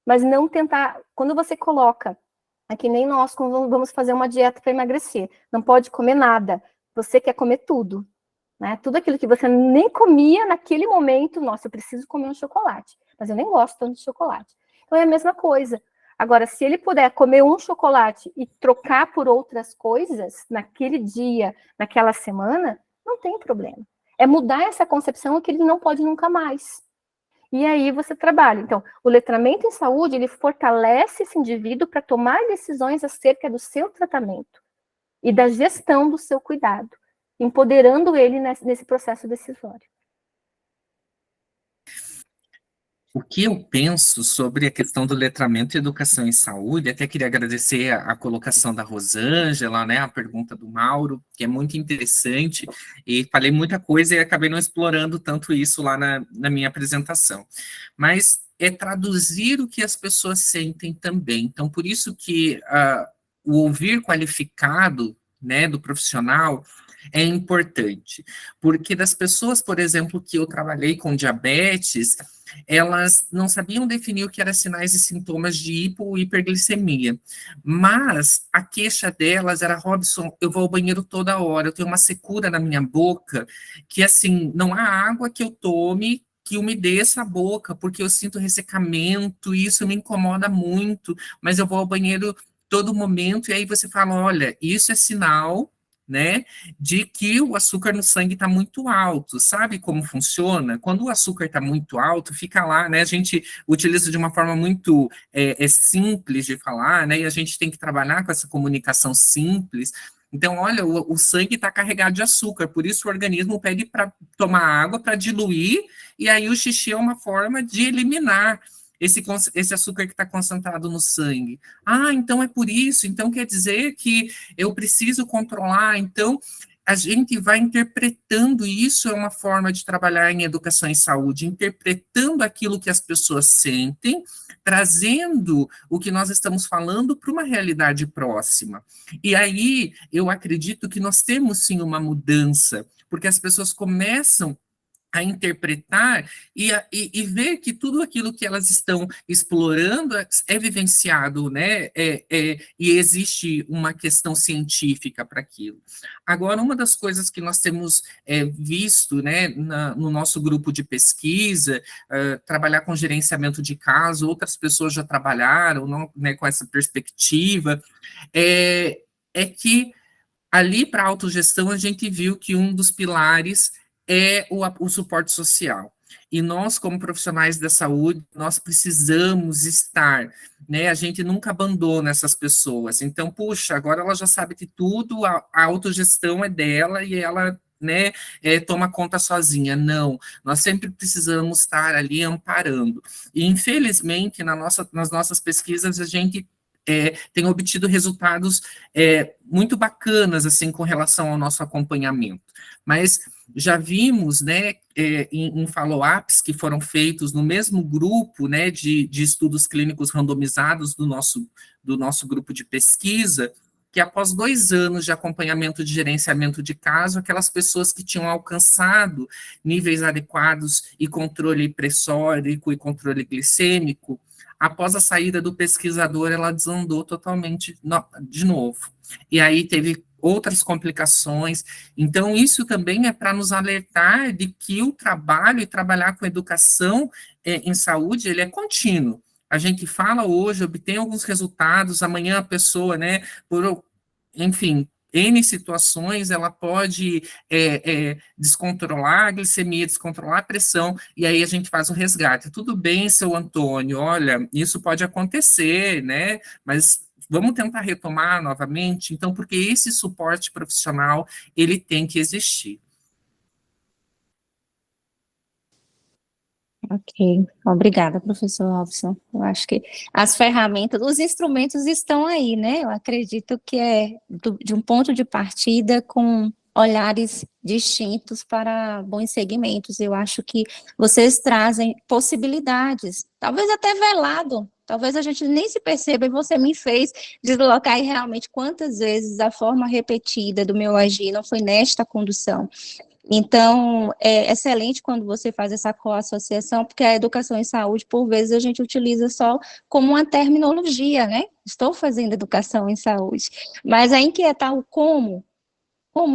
Mas não tentar... Quando você coloca, é que nem nós, quando vamos fazer uma dieta para emagrecer, não pode comer nada. Você quer comer tudo. Né? Tudo aquilo que você nem comia naquele momento, nossa, eu preciso comer um chocolate, mas eu nem gosto tanto de chocolate. Então é a mesma coisa. Agora, se ele puder comer um chocolate e trocar por outras coisas naquele dia, naquela semana, não tem problema. É mudar essa concepção que ele não pode nunca mais. E aí você trabalha. Então, o letramento em saúde, ele fortalece esse indivíduo para tomar decisões acerca do seu tratamento e da gestão do seu cuidado, empoderando ele nesse processo decisório. O que eu penso sobre a questão do letramento e educação em saúde, até queria agradecer a colocação da Rosângela, né, a pergunta do Mauro, que é muito interessante, e falei muita coisa e acabei não explorando tanto isso lá na minha apresentação. Mas é traduzir o que as pessoas sentem também. Então, por isso que o ouvir qualificado, né, do profissional é importante, porque das pessoas, por exemplo, que eu trabalhei com diabetes, elas não sabiam definir o que eram sinais e sintomas de hipo ou hiperglicemia, mas a queixa delas era, Robson, eu vou ao banheiro toda hora, eu tenho uma secura na minha boca, que assim, não há água que eu tome que umedeça a boca, porque eu sinto ressecamento, e isso me incomoda muito, mas eu vou ao banheiro todo momento, e aí você fala, olha, isso é sinal, né, de que o açúcar no sangue está muito alto. Sabe como funciona? Quando o açúcar está muito alto, fica lá, né, a gente utiliza de uma forma muito simples de falar, né, e a gente tem que trabalhar com essa comunicação simples. Então, olha, o sangue está carregado de açúcar, por isso o organismo pede para tomar água para diluir, e aí o xixi é uma forma de eliminar esse açúcar que está concentrado no sangue. Ah, então é por isso, então quer dizer que eu preciso controlar, então a gente vai interpretando, isso é uma forma de trabalhar em educação em saúde, interpretando aquilo que as pessoas sentem, trazendo o que nós estamos falando para uma realidade próxima. E aí, eu acredito que nós temos sim uma mudança, porque as pessoas começam a interpretar e ver que tudo aquilo que elas estão explorando é vivenciado, né? E existe uma questão científica para aquilo. Agora, uma das coisas que nós temos visto, né, no nosso grupo de pesquisa, trabalhar com gerenciamento de caso, outras pessoas já trabalharam, não, né, com essa perspectiva, é que ali para a autogestão a gente viu que um dos pilares é o suporte social. E nós, como profissionais da saúde, nós precisamos estar, né? A gente nunca abandona essas pessoas. Então, puxa, agora ela já sabe de tudo, a autogestão é dela e ela, né, toma conta sozinha. Não, nós sempre precisamos estar ali amparando. E, infelizmente, nas nossas pesquisas, a gente tem obtido resultados muito bacanas, assim, com relação ao nosso acompanhamento. Mas já vimos, né, em follow-ups que foram feitos no mesmo grupo, né, de estudos clínicos randomizados do nosso grupo de pesquisa, que após 2 anos de acompanhamento de gerenciamento de caso, aquelas pessoas que tinham alcançado níveis adequados e controle pressórico e controle glicêmico, após a saída do pesquisador, ela desandou totalmente de novo. E aí teve outras complicações. Então, isso também é para nos alertar de que o trabalho e trabalhar com educação em saúde, ele é contínuo. A gente fala hoje, obtém alguns resultados, amanhã a pessoa, né, enfim, N situações, ela pode descontrolar a glicemia, descontrolar a pressão, e aí a gente faz o resgate. Tudo bem, seu Antônio, olha, isso pode acontecer, né, mas vamos tentar retomar novamente, então, porque esse suporte profissional, ele tem que existir. Ok, obrigada, professor Robson. Eu acho que as ferramentas, os instrumentos estão aí, né? Eu acredito que de um ponto de partida com olhares distintos para bons segmentos. Eu acho que vocês trazem possibilidades, talvez até velado, talvez a gente nem se perceba, e você me fez deslocar e realmente quantas vezes a forma repetida do meu agir não foi nesta condução. Então, é excelente quando você faz essa coassociação, porque a educação em saúde, por vezes, a gente utiliza só como uma terminologia, né? Estou fazendo educação em saúde, mas a inquietar o como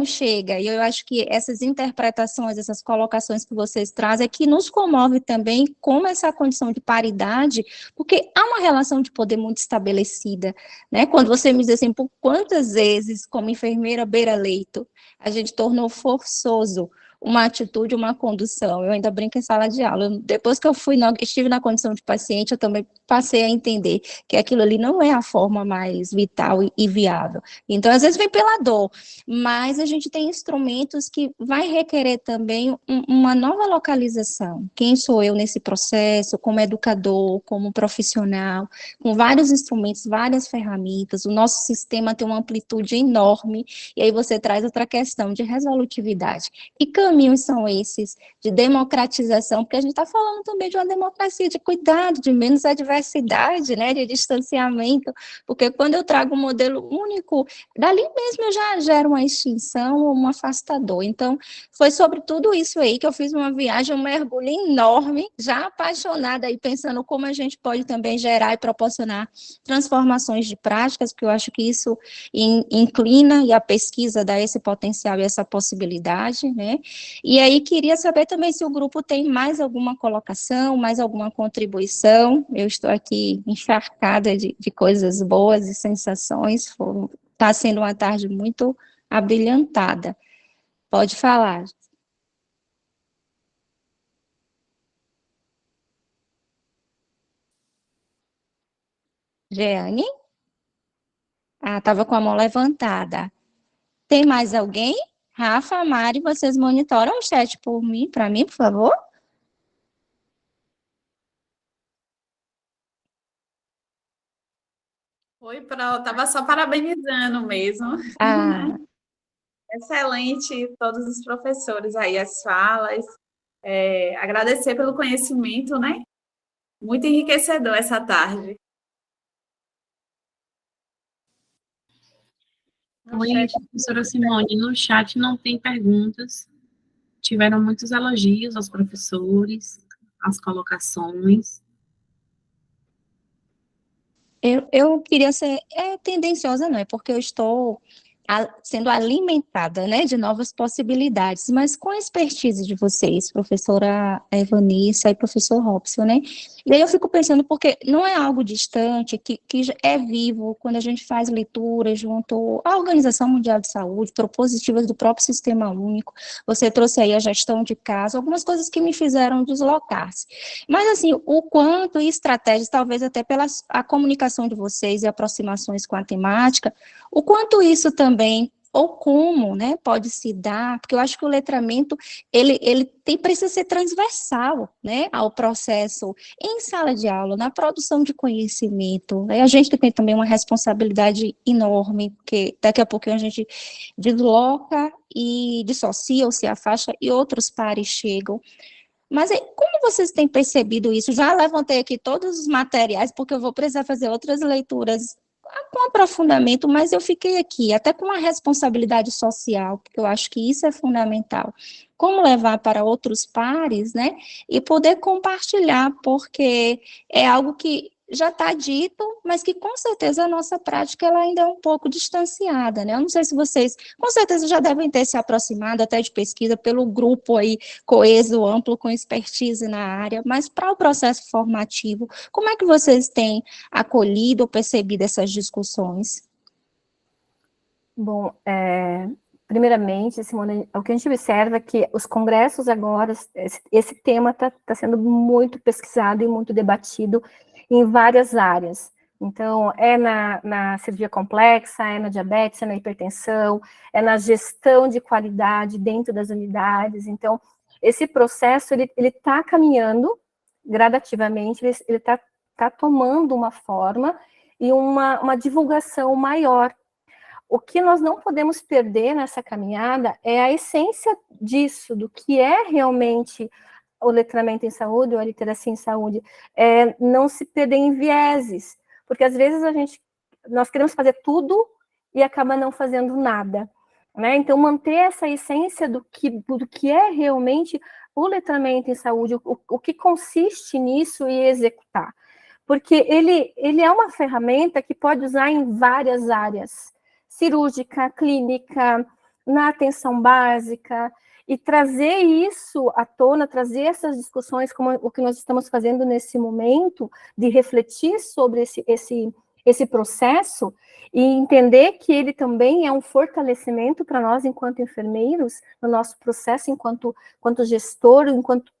chega, e eu acho que essas interpretações, essas colocações que vocês trazem, é que nos comove também como essa condição de paridade, porque há uma relação de poder muito estabelecida, né? Quando você me diz assim, por quantas vezes, como enfermeira beira-leito, a gente tornou forçoso uma atitude, uma condução. Eu ainda brinco em sala de aula. Depois que estive na condição de paciente, eu também passei a entender que aquilo ali não é a forma mais vital e viável. Então, às vezes vem pela dor, mas a gente tem instrumentos que vai requerer também uma nova localização. Quem sou eu nesse processo, como educador, como profissional, com vários instrumentos, várias ferramentas, o nosso sistema tem uma amplitude enorme, e aí você traz outra questão de resolutividade. Que caminhos são esses de democratização? Porque a gente está falando também de uma democracia de cuidado, de menos adversidade, né, de distanciamento, porque quando eu trago um modelo único, dali mesmo eu já gero uma extinção ou um afastador. Então, foi sobre tudo isso aí que eu fiz uma viagem, um mergulho enorme, já apaixonada aí, pensando como a gente pode também gerar e proporcionar transformações de práticas, porque eu acho que isso inclina, e a pesquisa dá esse potencial e essa possibilidade, né? E aí, queria saber também se o grupo tem mais alguma colocação, mais alguma contribuição. Eu estou aqui encharcada de coisas boas e sensações, está sendo uma tarde muito abrilhantada. Pode falar. Jeane? Ah, estava com a mão levantada. Tem mais alguém? Rafa, Mari, vocês monitoram o chat por mim, para mim, por favor? Oi, Pro, tava só parabenizando mesmo. Ah, Excelente todos os professores aí, as falas. Agradecer pelo conhecimento, né? Muito enriquecedor essa tarde. No Oi, chat, professora Simone. No chat não tem perguntas. Tiveram muitos elogios aos professores, as colocações. eu queria ser tendenciosa, não é? Porque eu estou sendo alimentada, né, de novas possibilidades, mas com a expertise de vocês, professora Evanissa e professor Robson, né? E aí eu fico pensando, porque não é algo distante, que é vivo, quando a gente faz leitura junto à Organização Mundial de Saúde, propositivas do próprio Sistema Único, você trouxe aí a gestão de caso, algumas coisas que me fizeram deslocar-se. Mas, assim, o quanto e estratégias, talvez até pela a comunicação de vocês e aproximações com a temática, o quanto isso também, ou como, né, pode se dar, porque eu acho que o letramento, precisa ser transversal, né, ao processo em sala de aula, na produção de conhecimento, né, a gente tem também uma responsabilidade enorme, porque daqui a pouquinho a gente desloca e dissocia ou se afasta, e outros pares chegam. Mas como vocês têm percebido isso? Já levantei aqui todos os materiais, porque eu vou precisar fazer outras leituras com aprofundamento, mas eu fiquei aqui, até com uma responsabilidade social, porque eu acho que isso é fundamental. Como levar para outros pares, né? E poder compartilhar, porque é algo que já está dito, mas que com certeza a nossa prática ela ainda é um pouco distanciada, né? Eu não sei se vocês, com certeza já devem ter se aproximado até de pesquisa pelo grupo aí coeso, amplo, com expertise na área, mas para o processo formativo, como é que vocês têm acolhido ou percebido essas discussões? Bom, primeiramente, Simone, o que a gente observa é que os congressos agora, esse tema está sendo muito pesquisado e muito debatido em várias áreas. Então, é na cirurgia complexa, é na diabetes, é na hipertensão, é na gestão de qualidade dentro das unidades. Então, esse processo, ele está caminhando gradativamente, ele está tomando uma forma e uma divulgação maior. o que nós não podemos perder nessa caminhada é a essência disso, do que é realmente o letramento em saúde, ou a literacia em saúde, não se perder em vieses, porque às vezes nós queremos fazer tudo e acaba não fazendo nada, né? Então, manter essa essência do que é realmente o letramento em saúde, o que consiste nisso e executar. Porque ele é uma ferramenta que pode usar em várias áreas, cirúrgica, clínica, na atenção básica, e trazer isso à tona, trazer essas discussões, como o que nós estamos fazendo nesse momento, de refletir sobre esse processo, e entender que ele também é um fortalecimento para nós, enquanto enfermeiros, no nosso processo, enquanto gestor, enquanto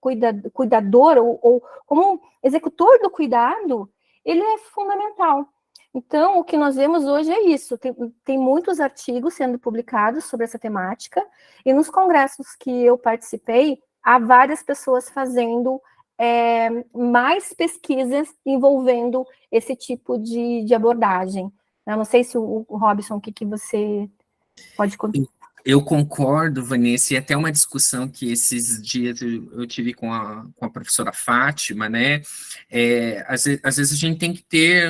cuidador, ou como executor do cuidado, ele é fundamental. Então, o que nós vemos hoje é isso, tem muitos artigos sendo publicados sobre essa temática, e nos congressos que eu participei, há várias pessoas fazendo mais pesquisas envolvendo esse tipo de abordagem. Eu não sei se o Robson, o que você pode contar. Eu concordo, Vanessa, e até uma discussão que esses dias eu tive com a professora Fátima, né? Às vezes a gente tem que ter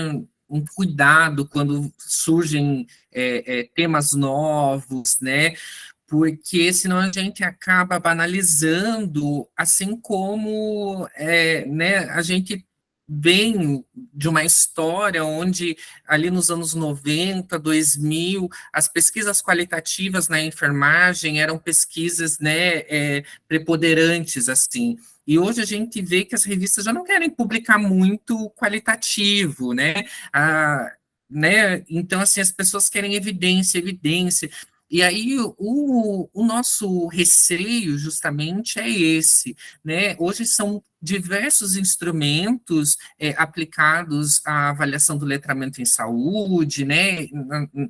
um cuidado quando surgem temas novos, né? Porque senão a gente acaba banalizando, assim como né, a gente vem de uma história onde, ali nos anos 90, 2000, as pesquisas qualitativas na enfermagem eram pesquisas, né, preponderantes, assim. E hoje a gente vê que as revistas já não querem publicar muito qualitativo, né? Né? Então, assim, as pessoas querem evidência. E aí o nosso receio justamente é esse, né? Hoje são diversos instrumentos aplicados à avaliação do letramento em saúde, né?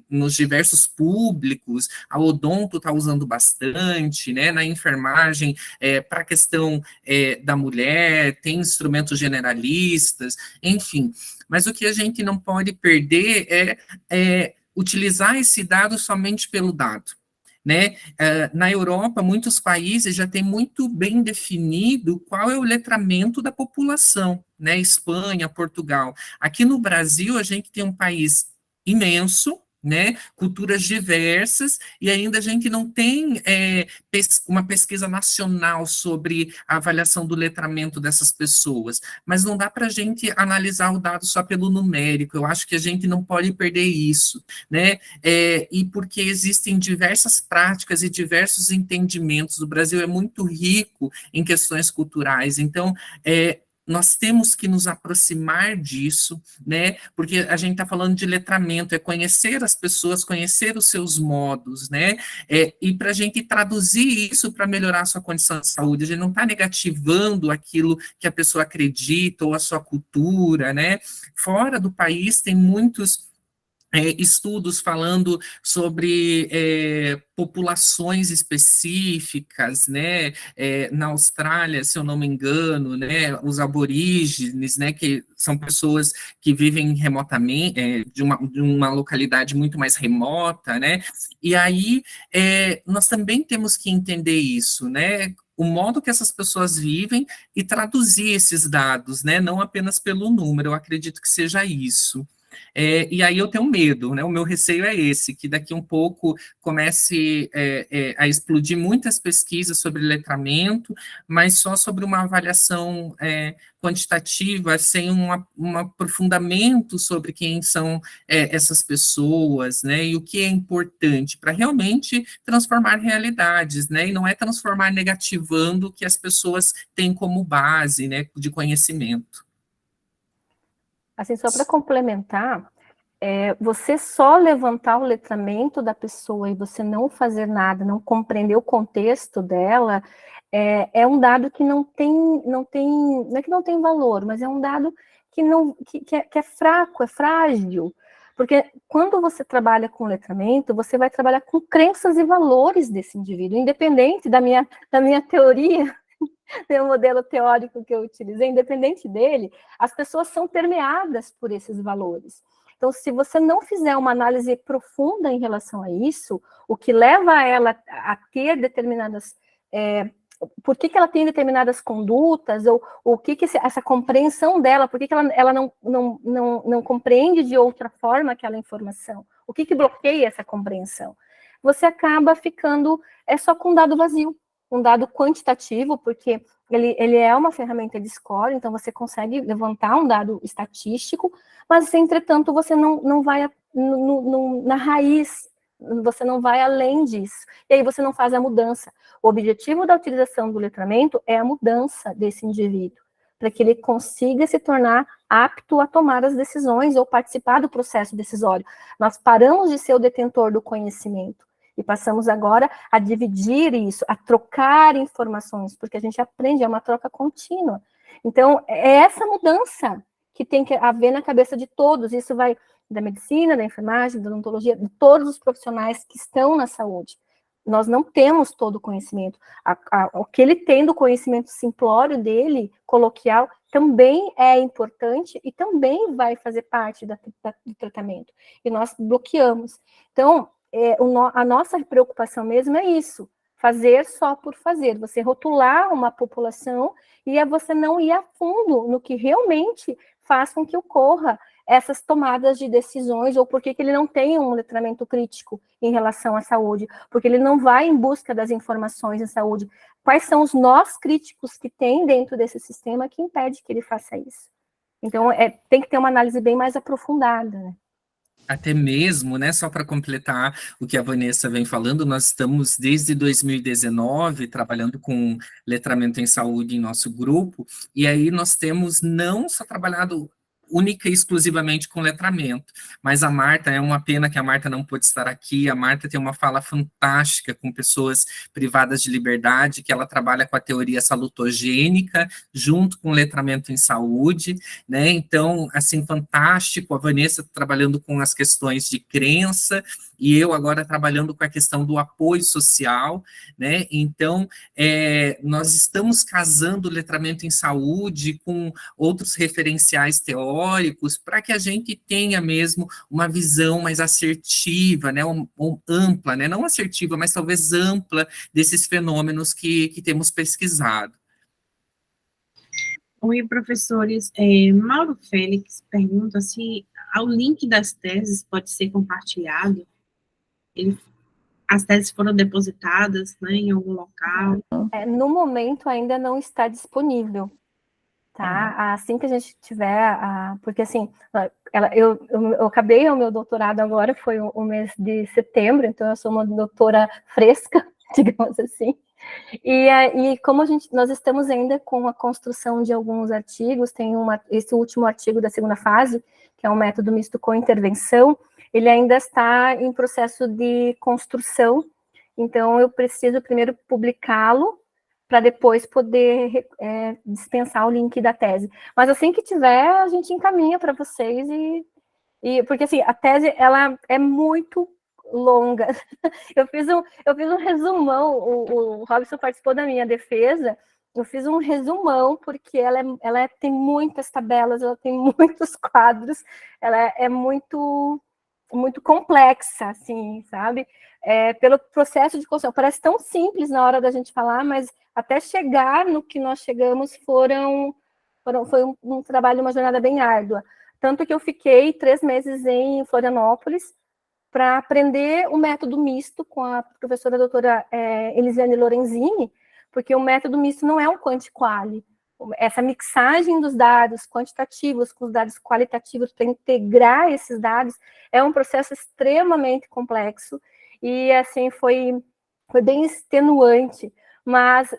Nos diversos públicos, a odonto está usando bastante, né? Na enfermagem, para a questão da mulher, tem instrumentos generalistas, enfim. Mas o que a gente não pode perder é utilizar esse dado somente pelo dado, né? Na Europa, muitos países já têm muito bem definido qual é o letramento da população, né? Espanha, Portugal. Aqui no Brasil, a gente tem um país imenso, né? Culturas diversas, e ainda a gente não tem uma pesquisa nacional sobre a avaliação do letramento dessas pessoas, mas não dá para a gente analisar o dado só pelo numérico. Eu acho que a gente não pode perder isso, né? E porque existem diversas práticas e diversos entendimentos. O Brasil é muito rico em questões culturais, então nós temos que nos aproximar disso, né? Porque a gente está falando de letramento, é conhecer as pessoas, conhecer os seus modos, né? E para a gente traduzir isso para melhorar a sua condição de saúde, a gente não está negativando aquilo que a pessoa acredita ou a sua cultura, né? Fora do país tem muitos estudos falando sobre populações específicas, né, na Austrália, se eu não me engano, né, os aborígenes, né, que são pessoas que vivem remotamente, de uma localidade muito mais remota, né, e aí nós também temos que entender isso, né, o modo que essas pessoas vivem e traduzir esses dados, né, não apenas pelo número, eu acredito que seja isso. E aí eu tenho medo, né? O meu receio é esse, que daqui um pouco comece a explodir muitas pesquisas sobre letramento, mas só sobre uma avaliação quantitativa, sem um aprofundamento sobre quem são essas pessoas, né? E o que é importante para realmente transformar realidades, né? E não é transformar negativando o que as pessoas têm como base, né, de conhecimento. Assim, só para complementar, você só levantar o letramento da pessoa e você não fazer nada, não compreender o contexto dela, é um dado que não é que não tem valor, mas é um dado que é fraco, é frágil. Porque quando você trabalha com letramento, você vai trabalhar com crenças e valores desse indivíduo, independente da minha teoria, meu modelo teórico que eu utilizei, independente dele, as pessoas são permeadas por esses valores. Então, se você não fizer uma análise profunda em relação a isso, o que leva ela a ter determinadas... por que ela tem determinadas condutas, ou o que essa compreensão dela, por que ela não compreende de outra forma aquela informação, o que bloqueia essa compreensão. Você acaba ficando só com um dado vazio, um dado quantitativo, porque ele é uma ferramenta de score, então você consegue levantar um dado estatístico, mas, entretanto, você não vai na raiz, você não vai além disso, e aí você não faz a mudança. O objetivo da utilização do letramento é a mudança desse indivíduo, para que ele consiga se tornar apto a tomar as decisões ou participar do processo decisório. Nós paramos de ser o detentor do conhecimento e passamos agora a dividir isso, a trocar informações, porque a gente aprende, é uma troca contínua. Então, é essa mudança que tem que haver na cabeça de todos. Isso vai da medicina, da enfermagem, da odontologia, de todos os profissionais que estão na saúde. Nós não temos todo o conhecimento. O que ele tem do conhecimento simplório dele, coloquial, também é importante e também vai fazer parte do tratamento. E nós bloqueamos. Então, a nossa preocupação mesmo é isso, fazer só por fazer, você rotular uma população e você não ir a fundo no que realmente faz com que ocorra essas tomadas de decisões, ou por que ele não tem um letramento crítico em relação à saúde, porque ele não vai em busca das informações em saúde. Quais são os nós críticos que tem dentro desse sistema que impede que ele faça isso? Então, tem que ter uma análise bem mais aprofundada, né? Até mesmo, né, só para completar o que a Vanessa vem falando, nós estamos desde 2019 trabalhando com letramento em saúde em nosso grupo, e aí nós temos não só trabalhado única e exclusivamente com letramento, mas a Marta, é uma pena que a Marta não pôde estar aqui, a Marta tem uma fala fantástica com pessoas privadas de liberdade, que ela trabalha com a teoria salutogênica, junto com letramento em saúde, né, então, assim, fantástico, a Vanessa trabalhando com as questões de crença, e eu agora trabalhando com a questão do apoio social, né, então, nós estamos casando o letramento em saúde com outros referenciais teóricos, para que a gente tenha mesmo uma visão mais assertiva, né, ampla, né, não assertiva, mas talvez ampla, desses fenômenos que temos pesquisado. Oi, professores. Mauro Félix pergunta se o link das teses pode ser compartilhado. As teses foram depositadas, né, em algum local? No momento ainda não está disponível, tá? Assim que a gente tiver, porque assim, eu acabei o meu doutorado agora, foi o mês de setembro, então eu sou uma doutora fresca, digamos assim, e como nós estamos ainda com a construção de alguns artigos, tem esse último artigo da segunda fase, que é um método misto com intervenção, ele ainda está em processo de construção, então eu preciso primeiro publicá-lo, para depois poder dispensar o link da tese. Mas assim que tiver, a gente encaminha para vocês, porque assim, a tese, ela é muito longa. Eu fiz um resumão, o Robson participou da minha defesa, eu fiz um resumão, porque ela tem muitas tabelas, ela tem muitos quadros, ela é muito complexa, assim, sabe? Pelo processo de construção. Parece tão simples na hora da gente falar, mas até chegar no que nós chegamos foi um trabalho, uma jornada bem árdua. Tanto que eu fiquei 3 meses em Florianópolis para aprender o método misto com a professora doutora Elisiane Lorenzini, porque o método misto não é um quanti-quali. Essa mixagem dos dados quantitativos com os dados qualitativos para integrar esses dados é um processo extremamente complexo e, assim, foi bem extenuante, mas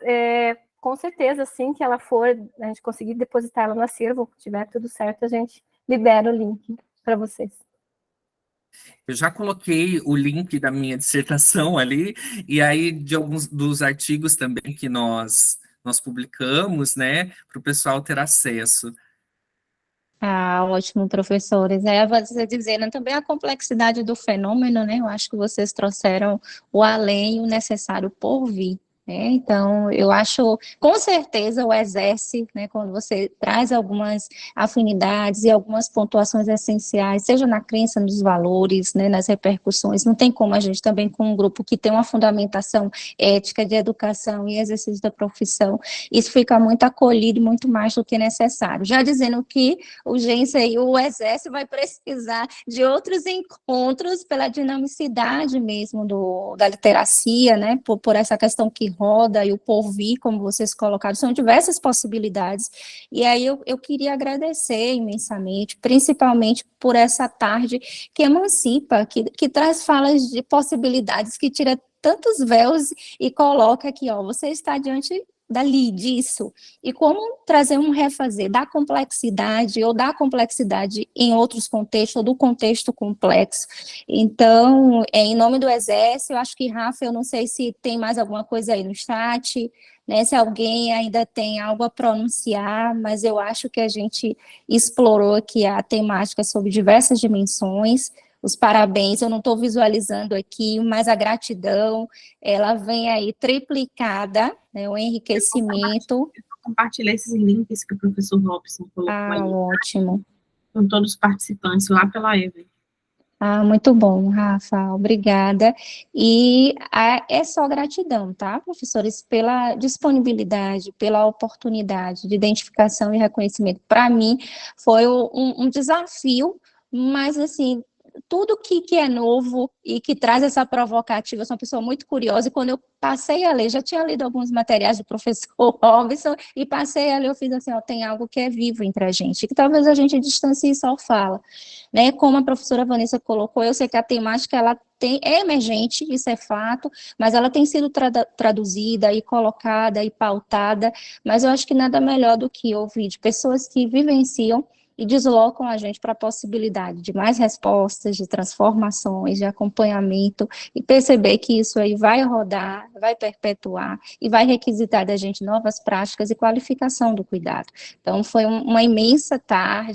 com certeza, assim que ela for, a gente conseguir depositar ela no acervo, se tiver tudo certo, a gente libera o link para vocês. Eu já coloquei o link da minha dissertação ali, e aí de alguns dos artigos também que nós publicamos, né, para o pessoal ter acesso. Ótimo, professores. Você dizendo também a complexidade do fenômeno, né? Eu acho que vocês trouxeram o além e o necessário por vir. Então, eu acho, com certeza, o exerce, né, quando você traz algumas afinidades e algumas pontuações essenciais, seja na crença, nos valores, né, nas repercussões, não tem como a gente também, com um grupo que tem uma fundamentação ética de educação e exercício da profissão, isso fica muito acolhido, muito mais do que necessário. Já dizendo que o GENSA e o exerce vai precisar de outros encontros pela dinamicidade mesmo da literacia, né, por essa questão que roda e o porvir, como vocês colocaram, são diversas possibilidades, e aí eu queria agradecer imensamente, principalmente por essa tarde que emancipa, que traz falas de possibilidades, que tira tantos véus e coloca aqui, ó, você está diante dali, disso, e como trazer um refazer da complexidade, ou da complexidade em outros contextos, ou do contexto complexo. Então, em nome do Exército, eu acho que, Rafa, eu não sei se tem mais alguma coisa aí no chat, né, se alguém ainda tem algo a pronunciar, mas eu acho que a gente explorou aqui a temática sobre diversas dimensões. Os parabéns, eu não estou visualizando aqui, mas a gratidão, ela vem aí triplicada, né, o enriquecimento. Eu compartilhei esses links que o professor Robson colocou aí. Ótimo. Com todos os participantes lá pela Evelyn. Muito bom, Rafa, obrigada. E é só gratidão, tá, professores, pela disponibilidade, pela oportunidade de identificação e reconhecimento. Para mim, foi um desafio, mas, assim, tudo que é novo e que traz essa provocativa, eu sou uma pessoa muito curiosa, e quando eu passei a ler, já tinha lido alguns materiais do professor Robson, e passei a ler, eu fiz assim, ó, tem algo que é vivo entre a gente, que talvez a gente distancie e só fala, né, como a professora Vanessa colocou, eu sei que a temática, ela é emergente, isso é fato, mas ela tem sido traduzida e colocada e pautada, mas eu acho que nada melhor do que ouvir de pessoas que vivenciam e deslocam a gente para a possibilidade de mais respostas, de transformações, de acompanhamento, e perceber que isso aí vai rodar, vai perpetuar, e vai requisitar da gente novas práticas e qualificação do cuidado. Então, foi uma imensa tarde,